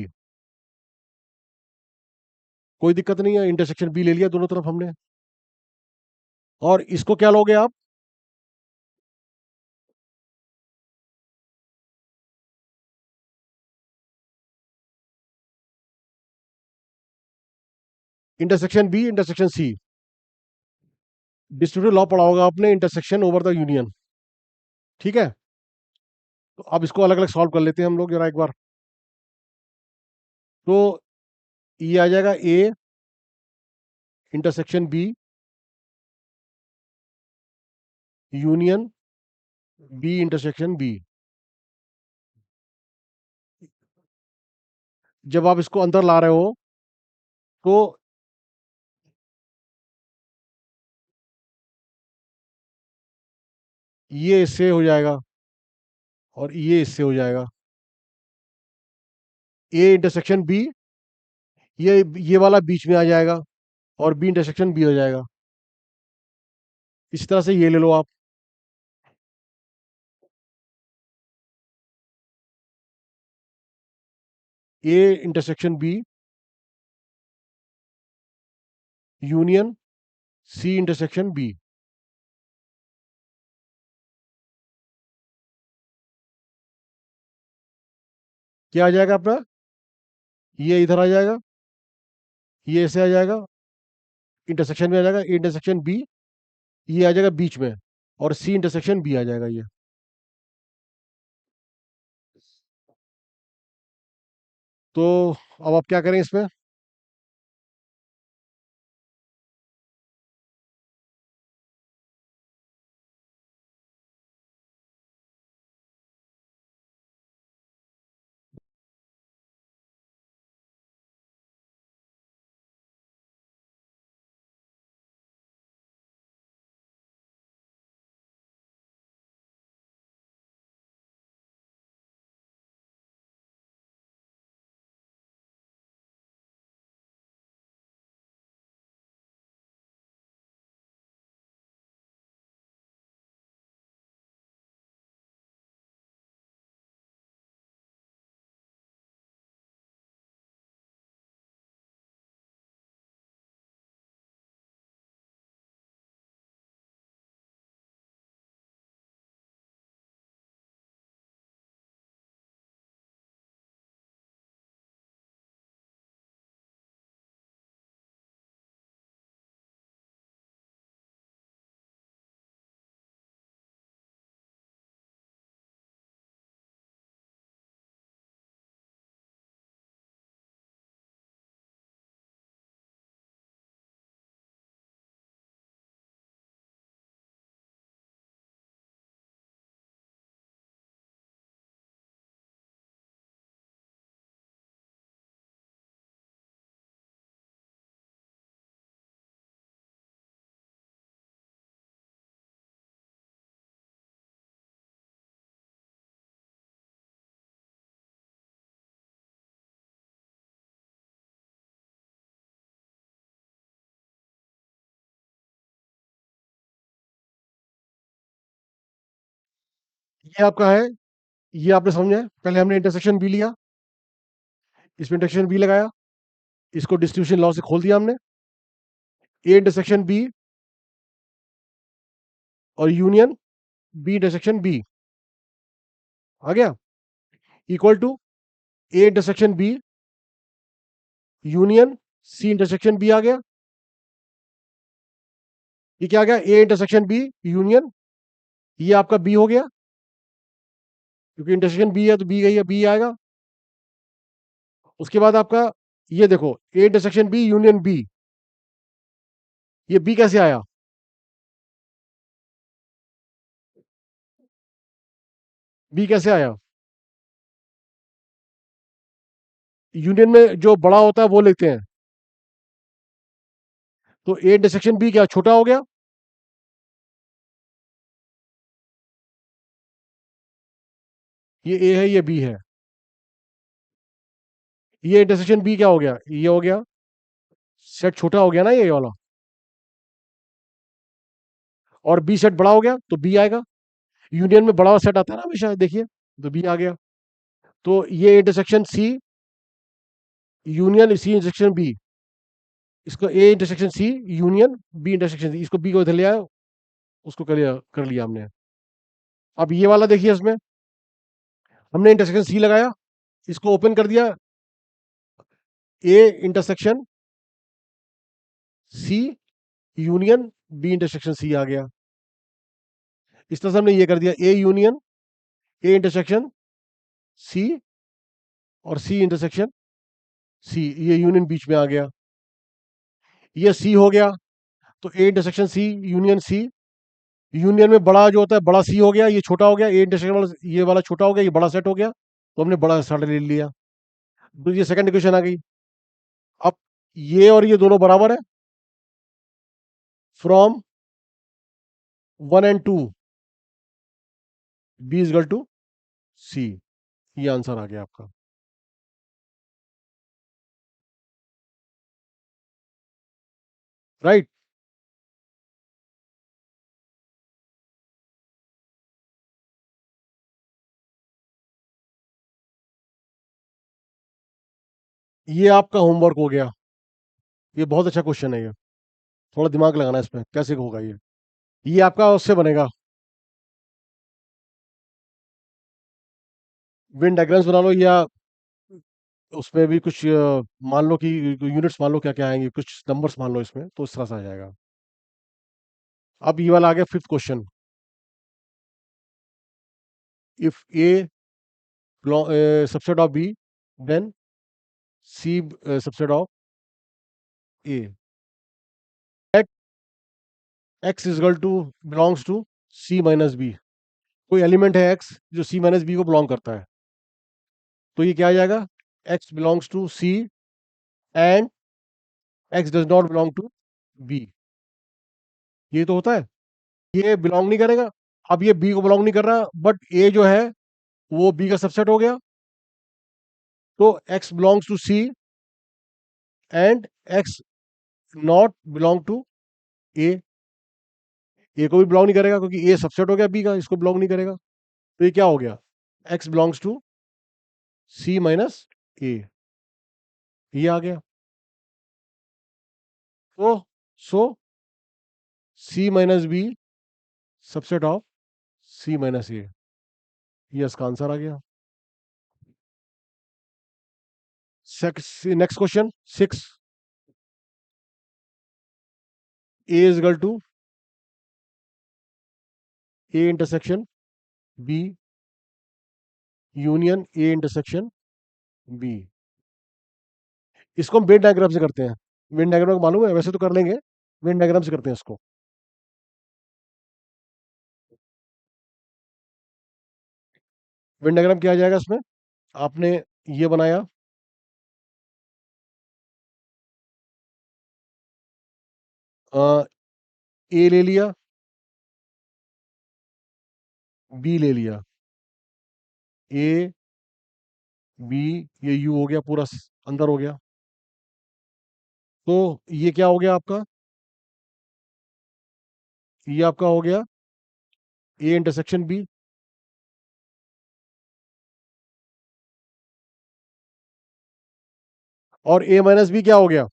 कोई दिक्कत नहीं है, इंटरसेक्शन बी ले लिया दोनों तरफ हमने। और इसको क्या लोगे आप? Intersection B intersection C. Distributive law पढ़ा होगा आपने, इंटरसेक्शन ओवर द यूनियन, ठीक है। तो अब इसको अलग अलग सॉल्व कर लेते हैं हम लोग जरा एक बार। तो ये आ जाएगा A intersection B union B intersection B. जब आप इसको अंदर ला रहे हो तो ये इससे हो जाएगा और ये इससे हो जाएगा। ए इंटरसेक्शन बी, ये वाला बीच में आ जाएगा और बी इंटरसेक्शन बी हो जाएगा। इसी तरह से ये ले लो आप, A intersection B union C intersection B. क्या आ जाएगा अपना? ये इधर आ जाएगा, ये ऐसे आ जाएगा, इंटरसेक्शन में आ जाएगा ए इंटरसेक्शन बी, ये आ जाएगा बीच में, और सी इंटरसेक्शन बी आ जाएगा ये। तो अब आप क्या करें इसमें? ये आपका है, ये आपने समझा है। पहले हमने इंटरसेक्शन बी लिया, इसमें इंटरसेक्शन बी लगाया, इसको डिस्ट्रीब्यूशन लॉ से खोल दिया हमने। ए इंटरसेक्शन बी और यूनियन बी इंटरसेक्शन बी आ गया, equal to A intersection B union C intersection B आ गया। ये क्या आ गया, ए इंटरसेक्शन बी यूनियन, ये आपका बी हो गया, क्योंकि इंटरसेक्शन बी है तो बी गई है, बी आएगा। उसके बाद आपका ये देखो, A intersection B union B, ये बी कैसे आया, बी कैसे आया? यूनियन में जो बड़ा होता है वो लिखते हैं, तो ए इंटरसेक्शन बी क्या छोटा हो गया? ये ए है, ये बी है, ये इंटरसेक्शन बी क्या हो गया, ये हो गया, सेट छोटा हो गया ना ये वाला, और बी सेट बड़ा हो गया तो बी आएगा। यूनियन में बड़ा सेट आता है ना हमेशा, देखिए, तो बी आ गया। तो ये intersection C union C intersection B, इसको A intersection C union B intersection C, इसको बी को इधर ले आया, उसको कर लिया हमने। अब ये वाला देखिए, इसमें हमने इंटरसेक्शन सी लगाया, इसको ओपन कर दिया, A intersection C union B intersection C आ गया। इस तरह से हमने ये कर दिया, ए यूनियन ए इंटरसेक्शन सी और सी इंटरसेक्शन सी, ये यूनियन बीच में आ गया, ये सी हो गया। तो A intersection C union C, union में बड़ा जो होता है बड़ा सी हो गया, ये छोटा हो गया, ए इंटरसेक्शन वाला ये वाला छोटा हो गया, ये बड़ा सेट हो गया, तो हमने बड़ा सेट ले लिया। तो ये सेकंड इक्वेशन आ गई। अब ये और ये दोनों बराबर है, from 1 and 2 B is equal to C, ये आंसर आ गया आपका। राइट। ये आपका होमवर्क हो गया, ये बहुत अच्छा क्वेश्चन है ये, थोड़ा दिमाग लगाना है इसमें कैसे होगा ये आपका उससे बनेगा, विन डायग्राम्स बना लो, या उसमें भी कुछ मान लो कि यूनिट्स मान लो क्या क्या आएंगे, कुछ नंबर्स मान लो इसमें, तो इस तरह से आ जाएगा। अब ये वाला आ गया fifth question, if A subset of B then C subset of A, x is equal to belongs to C minus B, कोई एलिमेंट है एक्स जो सी माइनस बी को बिलोंग करता है, तो ये क्या आ जाएगा, x belongs to C and x does not belong to B, ये तो होता है, ये बिलोंग नहीं करेगा। अब ये बी को बिलोंग नहीं कर रहा, बट ए जो है वो बी का सबसेट हो गया, तो X belongs to C and X not belong to A, A को भी बिलोंग नहीं करेगा क्योंकि ए सबसेट हो गया बी का, इसको बिलोंग नहीं करेगा, तो ये क्या हो गया, X belongs to C minus A, ये आ गया। तो so C minus B subset of C minus A, ये इसका आंसर आ गया। Next question 6, A is equal to A intersection B union A intersection B, इसको हम वेन डायग्राम से करते हैं, वेन डायग्राम मालूम है, वैसे तो कर लेंगे, वेन डायग्राम से करते हैं इसको। वेन डायग्राम क्या आ जाएगा इसमें, आपने ये बनाया, ए ले लिया, बी ले लिया, ए बी, ये यू हो गया पूरा अंदर हो गया, तो ये क्या हो गया आपका, ये आपका हो गया ए इंटरसेक्शन बी, और ए माइनस बी क्या हो गया?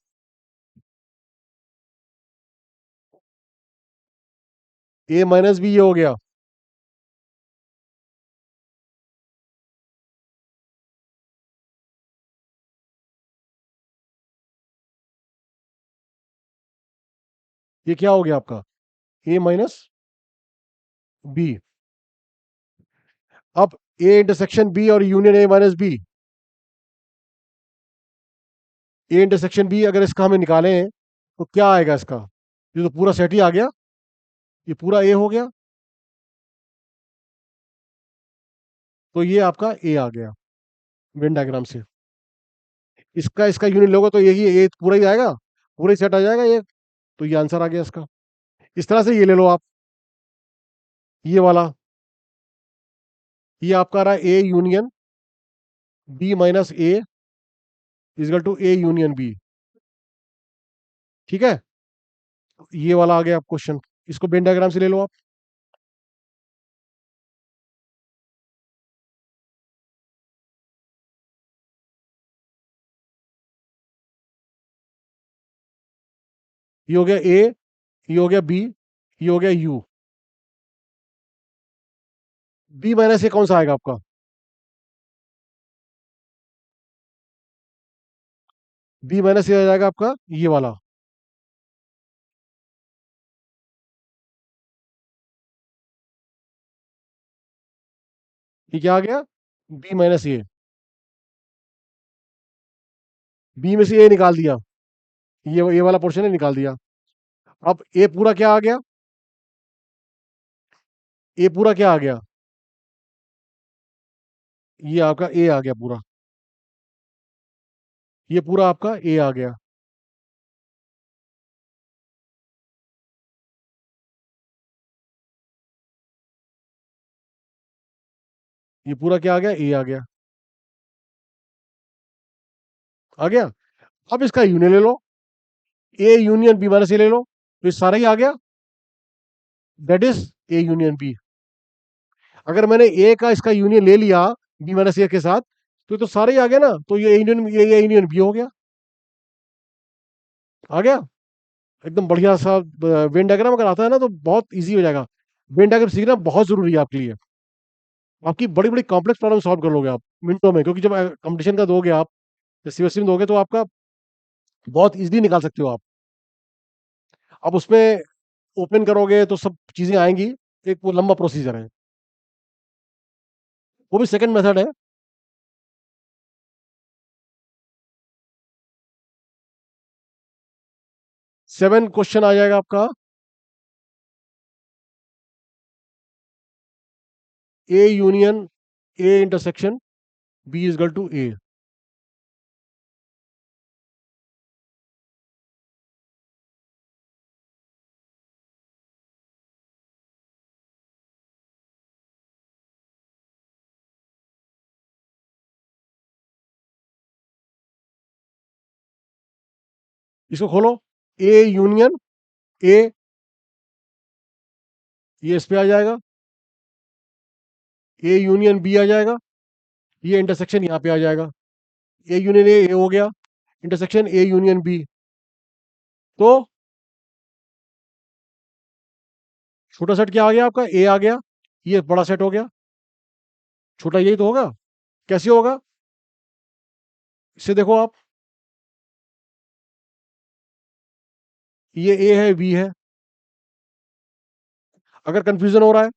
ए माइनस बी ये हो गया। ये क्या हो गया आपका? A minus B. अब ए इंटरसेक्शन बी और union A minus B, A intersection B अगर इसका हमें निकालें तो क्या आएगा इसका? ये तो पूरा सेट ही आ गया, ये पूरा ए हो गया, तो ये आपका ए आ गया वेन डायग्राम से। इसका इसका यूनियन लोगे तो यही ए पूरा ही आएगा, पूरा ही सेट आ जाएगा ये, तो ये आंसर आ गया इसका। इस तरह से ये ले लो आप, ये वाला, ये आपका आ रहा है A union B minus A is equal to A union B. ठीक है, ये वाला आ गया आप क्वेश्चन, इसको वेन डायग्राम से ले लो आप। ये हो गया ए, ये हो गया बी, ये हो गया यू। बी माइनस ए कौन सा आएगा आपका? बी माइनस ए आ जाएगा आपका ये वाला। ये क्या आ गया? B minus A. बी में से ए निकाल दिया, ये वाला पोर्शन है निकाल दिया। अब ए पूरा क्या आ गया? ए पूरा क्या आ गया? ये आपका ए आ गया पूरा, ये पूरा आपका ए आ गया। ये पूरा क्या आ गया? ए आ गया। आ गया। अब इसका यूनियन ले लो, A union B minus A ले लो, तो ये सारा ही आ गया, that is A union B. अगर मैंने ए का इसका यूनियन ले लिया बी माइनस ए के साथ, तो ये तो सारा ही आ गया ना, तो ये यूनियन बी हो गया। आ गया एकदम बढ़िया सा। वेन डायग्राम अगर आता है ना तो बहुत इजी हो जाएगा। वेन डायग्राम सीखना बहुत जरूरी है आपके लिए, आपकी बड़ी बड़ी कॉम्प्लेक्स प्रॉब्लम सॉल्व कर लोगे आप मिनटों में, क्योंकि जब कंपटीशन का दोगे आप, सीबीएसई में दोगे तो आपका बहुत इजीली निकाल सकते हो आप। अब उसमें ओपन करोगे तो सब चीजें आएंगी, एक वो लंबा प्रोसीजर है, वो भी सेकंड मेथड है। 7 क्वेश्चन आ जाएगा आपका, A union A intersection B is equal to A. इसको खोलो, ए यूनियन ए, ये इस पे आ जाएगा, ए यूनियन बी आ जाएगा, ये इंटरसेक्शन यहाँ पे आ जाएगा, ए यूनियन ए हो गया, इंटरसेक्शन ए यूनियन बी। तो छोटा सेट क्या आ गया आपका? ए आ गया, ये बड़ा सेट हो गया, छोटा यही तो होगा। कैसे होगा? इसे देखो आप, ये ए है बी है, अगर कंफ्यूजन हो रहा है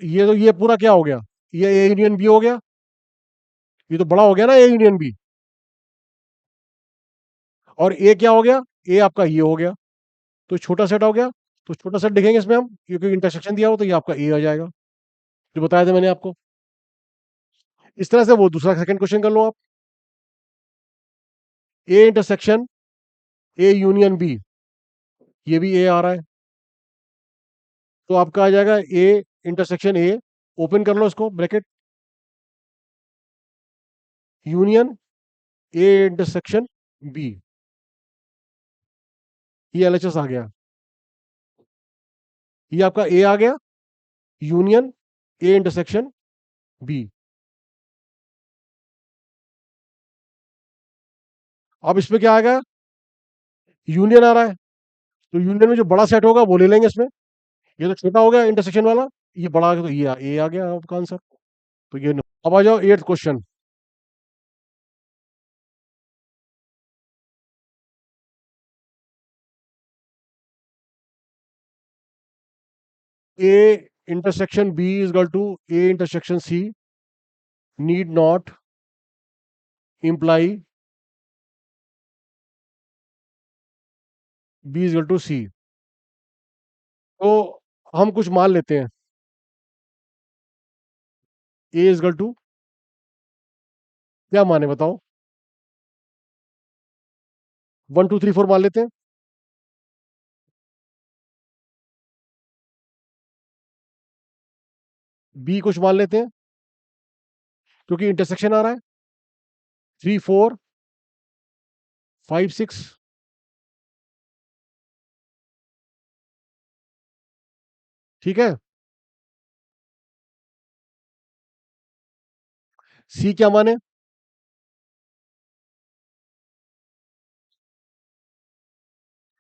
तो ये पूरा क्या हो गया? ये ए यूनियन बी हो गया, ये तो बड़ा हो गया ना ए यूनियन बी। और ए क्या हो गया? ए आपका ये हो गया, तो छोटा सेट हो गया, तो छोटा सेट लिखेंगे इसमें हम, क्योंकि इंटरसेक्शन दिया हो तो ये आपका ए आ जाएगा, जो बताया था मैंने आपको। इस तरह से वो दूसरा सेकंड क्वेश्चन कर लो आप, A intersection A union B, ये भी ए आ रहा है, तो आपका आ जाएगा ए इंटरसेक्शन ए, ओपन कर लो इसको bracket, union A intersection B, ये एलएचएस आ गया, ये आपका ए आ गया, यूनियन ए इंटरसेक्शन बी। अब इसमें क्या आएगा, यूनियन आ रहा है, तो यूनियन में जो बड़ा सेट होगा वो ले लेंगे इसमें। ये तो छोटा हो गया इंटरसेक्शन वाला, ये बड़ा आ गया, तो ये आ गया आपका आंसर। तो ये अब आ जाओ 8th question. A intersection B is equal to A intersection C need not imply B is equal to C. तो हम कुछ मान लेते हैं, ए इज इक्वल टू, क्या माने बताओ, 1 2 3 4 मान लेते हैं। बी कुछ मान लेते हैं, क्योंकि इंटरसेक्शन आ रहा है, 3 4 5 6। ठीक है, सी क्या माने,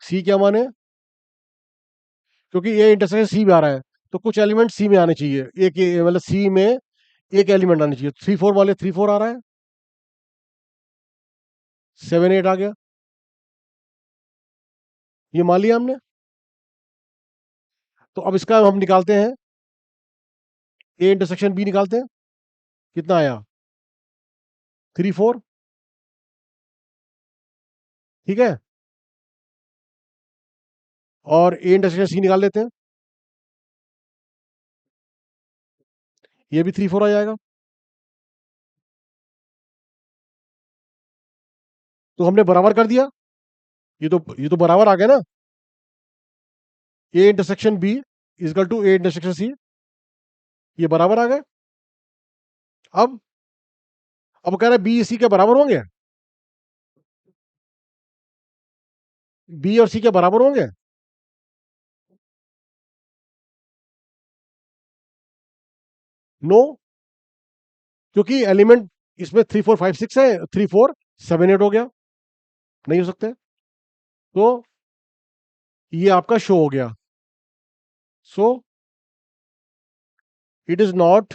सी क्या माने, क्योंकि ए इंटरसेक्शन सी में आ रहा है, तो कुछ एलिमेंट सी में आने चाहिए, एक मतलब सी में एक एलिमेंट आने चाहिए। 3 4 वाले 3 4 आ रहा है, 7 8 आ गया, ये मान लिया हमने। तो अब इसका हम निकालते हैं, ए इंटरसेक्शन बी निकालते हैं, कितना आया, 3 4। ठीक है, और ए इंटरसेक्शन सी निकाल लेते हैं, ये भी 3 4 आ जाएगा। तो हमने बराबर कर दिया, ये तो बराबर आ गया ना, A intersection B equal to A intersection C, ये बराबर आ गए। अब अब कह रहे हैं बी सी के बराबर होंगे, बी और सी के बराबर होंगे। नो, क्योंकि एलिमेंट इसमें 3 4 5 6 है, 3 4 7 8 हो गया, नहीं हो सकते। तो ये आपका शो हो गया, so it is not,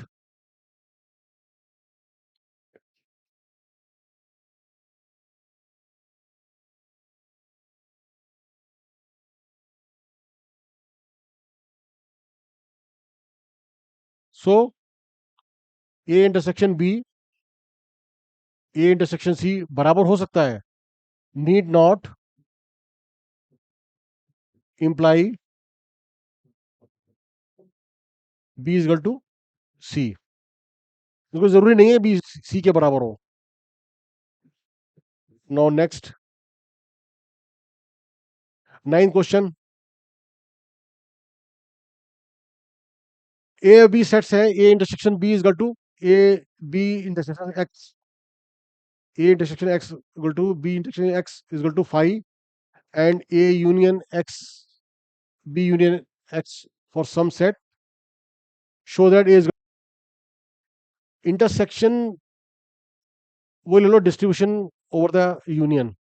so A intersection B A intersection C बराबर हो सकता है, need not imply B is equal to C, क्योंकि जरूरी नहीं है बी सी के बराबर हो। No next, 9th question. A B sets है, A intersection B is equal to A B intersection X, A intersection X equal to B intersection X is equal to 5, and A union X B union X for some set, show that A is intersection, वो ले लो distribution over the union,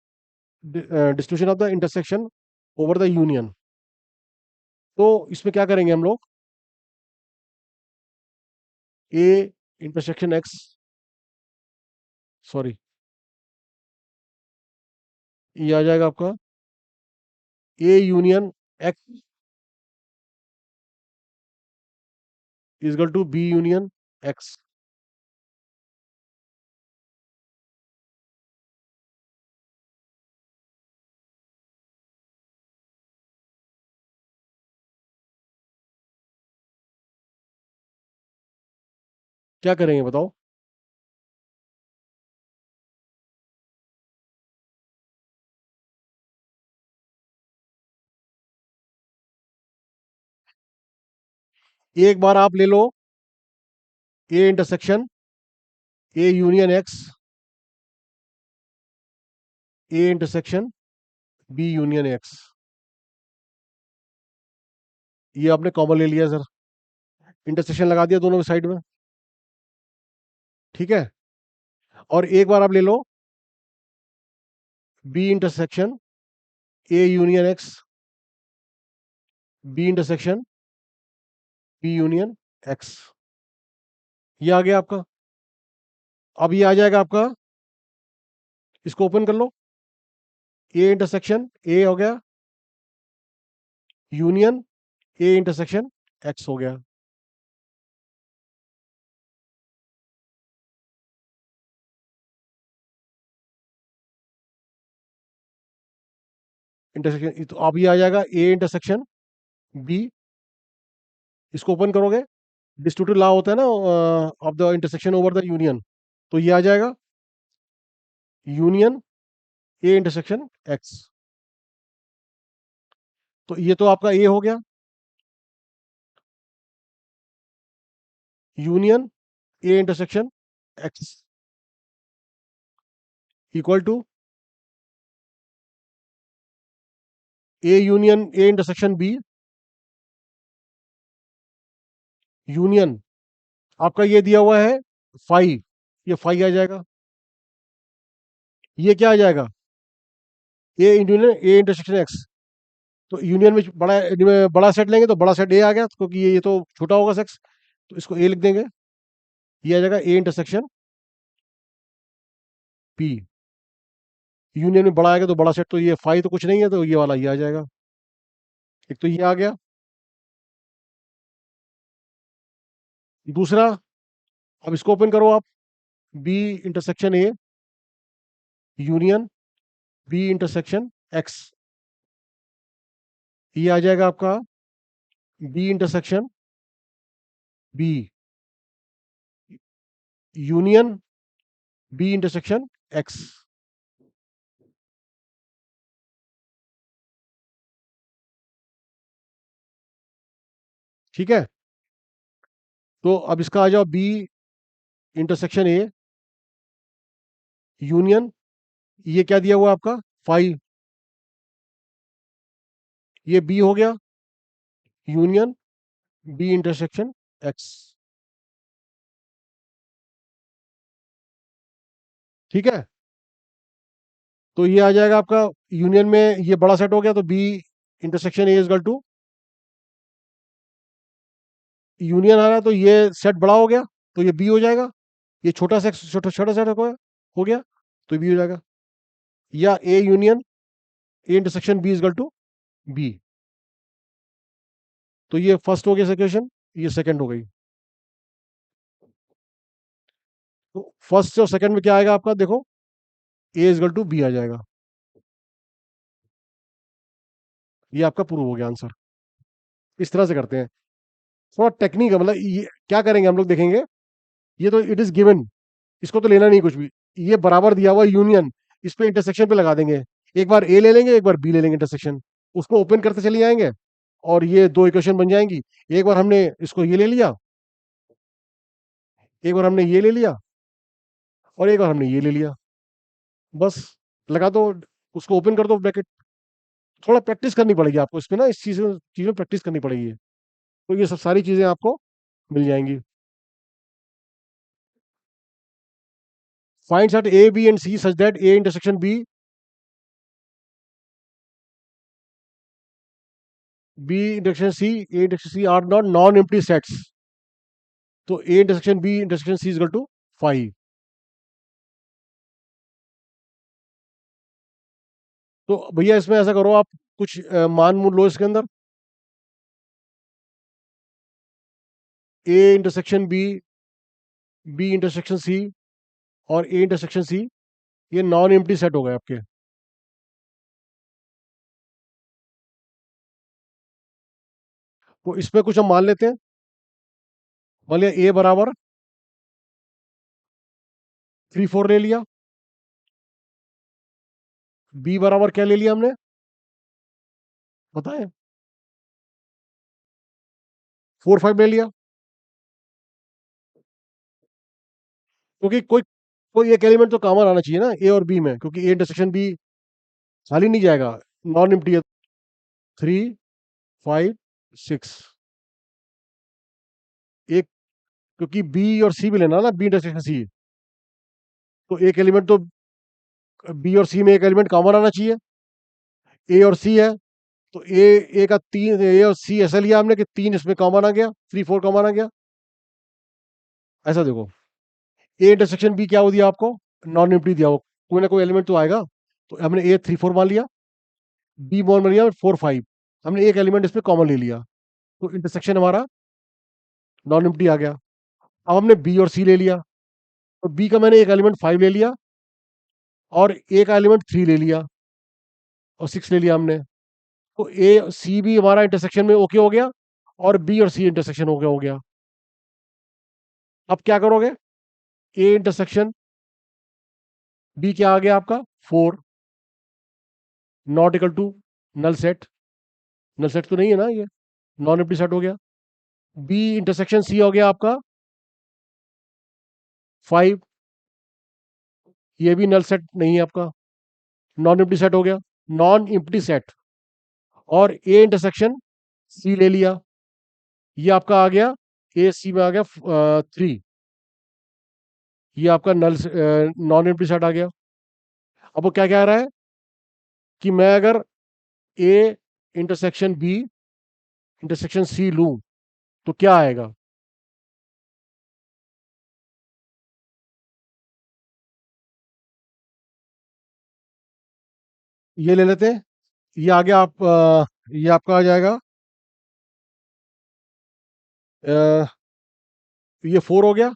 distribution of the intersection over the union. तो इसमें क्या करेंगे हम लोग, ए intersection x, sorry, ये आ जाएगा आपका A union X is equal to B union X. क्या करेंगे बताओ, एक बार आप ले लो A intersection A union X, A intersection B union X, ये आपने कॉमन ले लिया सर, इंटरसेक्शन लगा दिया दोनों साइड में। ठीक है, और एक बार आप ले लो B intersection A union X, B intersection B union X. ये आ गया आपका। अब ये आ जाएगा आपका, इसको ओपन कर लो। ए इंटरसेक्शन ए हो गया, यूनियन ए इंटरसेक्शन एक्स हो गया। इंटरसेक्शन, तो अब ये आ जाएगा ए इंटरसेक्शन बी। इसको ओपन करोगे, डिस्ट्रीब्यूटिव लॉ होता है ना of the intersection over the union, तो ये आ जाएगा यूनियन ए इंटरसेक्शन एक्स। तो ये तो आपका ए हो गया, union A intersection X equal to A union A intersection B, union आपका ये दिया हुआ है फाइव, ये फाइव आ जाएगा। ये क्या आ जाएगा, ए यूनियन ए इंटरसेक्शन एक्स। तो यूनियन में बड़ा सेट लेंगे तो बड़ा सेट ए आ गया, क्योंकि ये तो छोटा होगा सेक्स, तो इसको ए लिख देंगे। ये आ जाएगा ए इंटरसेक्शन पी। यूनियन में बड़ा आएगा तो बड़ा सेट, तो ये फाइव तो कुछ नहीं है, तो ये वाला ये आ जाएगा। एक तो ये आ गया। दूसरा, अब इसको ओपन करो आप, B intersection A union B intersection X. ये आ जाएगा आपका B intersection B union B intersection X. ठीक है, तो अब इसका आ जाओ बी इंटरसेक्शन ए यूनियन, ये क्या दिया हुआ है आपका फाइव, ये बी हो गया यूनियन बी इंटरसेक्शन एक्स। ठीक है, तो ये आ जाएगा आपका यूनियन में ये बड़ा सेट हो गया, तो B intersection A is equal to union आ रहा है, तो ये सेट बड़ा हो गया, तो ये बी हो जाएगा। ये छोटा सेट, छोटा छोटा सेट हो गया, तो बी हो जाएगा। या A union A intersection B equal to B. तो ये फर्स्ट हो गया सिचुएशन, ये सेकंड हो गई। तो फर्स्ट और सेकंड में क्या आएगा आपका, देखो ए इजकल टू बी आ जाएगा। ये आपका प्रूव हो गया आंसर। इस तरह से करते हैं, थोड़ा टेक्निक है, मतलब ये क्या करेंगे हम लोग देखेंगे। ये तो इट इज गिवन, इसको तो लेना नहीं कुछ भी। ये बराबर दिया हुआ यूनियन, इस पे इंटरसेक्शन पे लगा देंगे। एक बार ए ले लेंगे, एक बार बी ले लेंगे इंटरसेक्शन, उसको ओपन करते चले जाएंगे, और ये दो इक्वेशन बन जाएंगी। एक बार हमने इसको ये ले लिया, एक बार हमने ये ले लिया, और एक बार हमने ये ले लिया, बस लगा दो, उसको ओपन कर दो ब्रैकेट। थोड़ा प्रैक्टिस करनी पड़ेगी आपको इसमें ना, इस चीज में प्रैक्टिस करनी पड़ेगी, तो ये सब सारी चीजें आपको मिल जाएंगी। Find set A B and C such that A intersection B intersection C A intersection C are not non empty sets. तो A intersection B intersection C is equal to five. तो भैया इसमें ऐसा करो आप, कुछ मान मूल लो इसके अंदर। A intersection B B intersection C और ए इंटरसेक्शन सी, ये नॉन एम्प्टी सेट हो गए आपके। तो इसमें कुछ हम मान लेते हैं। मान लिया ए बराबर 3 4 ले लिया, बी बराबर क्या ले लिया हमने बताएं, 4 5 ले लिया। क्योंकि कोई कोई एक एलिमेंट तो कॉमन आना चाहिए ना ए और बी में, क्योंकि ए इंटरसेक्शन बी खाली नहीं जाएगा, नॉन एम्प्टी है। 3 5 6, एक, क्योंकि बी और सी भी लेना ना, बी इंटरसेक्शन सी, तो एक एलिमेंट तो बी और सी में एक एलिमेंट कॉमन आना चाहिए। ए और सी है, तो ए का तीन, ए और सी ऐसा लिया हमने कि तीन इसमें कॉमन आ गया, 3 4 कॉमन आ गया। ऐसा देखो, ए इंटरसेक्शन बी क्या हो दिया आपको, नॉन एम्प्टी दिया, वो कोई ना कोई एलिमेंट तो आएगा। तो हमने ए 3 4 मान लिया, बी मान लिया 4 5, हमने एक एलिमेंट इसमें कॉमन ले लिया, तो इंटरसेक्शन हमारा नॉन एम्प्टी आ गया। अब हमने बी और सी ले लिया, तो बी का मैंने एक एलिमेंट 5 ले लिया और ए का एलिमेंट 3 ले लिया और 6 ले लिया हमने। तो ए सी भी हमारा इंटरसेक्शन में ओके हो गया और बी और सी इंटरसेक्शन हो गया। अब क्या करोगे, ए इंटरसेक्शन बी क्या आ गया आपका 4, not equal to null set. Null set तो नहीं है ना ये, नॉन एम्प्टी सेट हो गया। बी इंटरसेक्शन सी हो गया आपका 5, ये भी नल सेट नहीं है आपका, नॉन एम्प्टी सेट हो गया, नॉन एम्प्टी सेट। और ए इंटरसेक्शन सी ले लिया, ये आपका आ गया, ए सी में आ गया 3, ये आपका नल नॉन एम्प्टी सेट आ गया। अब वो क्या कह रहा है कि मैं अगर A intersection B intersection C लूं तो क्या आएगा। ये ले लेते हैं, ये आ गया आप, ये आपका आ जाएगा, ये 4 हो गया,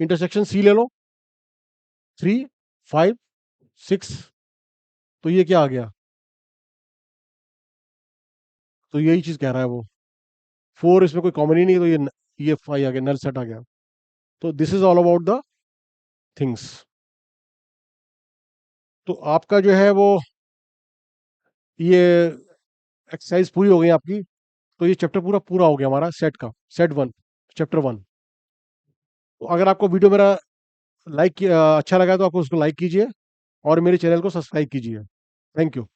इंटरसेक्शन सी ले लो 3 5 6, तो ये क्या आ गया, तो यही चीज कह रहा है वो, 4 इसमें कोई कॉमन ही नहीं है, तो ये 5 आ गया, नल सेट आ गया। तो this is all about the things. तो आपका जो है वो, ये एक्सरसाइज पूरी हो गई आपकी। तो ये चैप्टर पूरा पूरा हो गया हमारा सेट का, सेट 1, चैप्टर 1। तो अगर आपको वीडियो मेरा अच्छा लगा तो आपको उसको लाइक कीजिए और मेरे चैनल को सब्सक्राइब कीजिए। Thank you.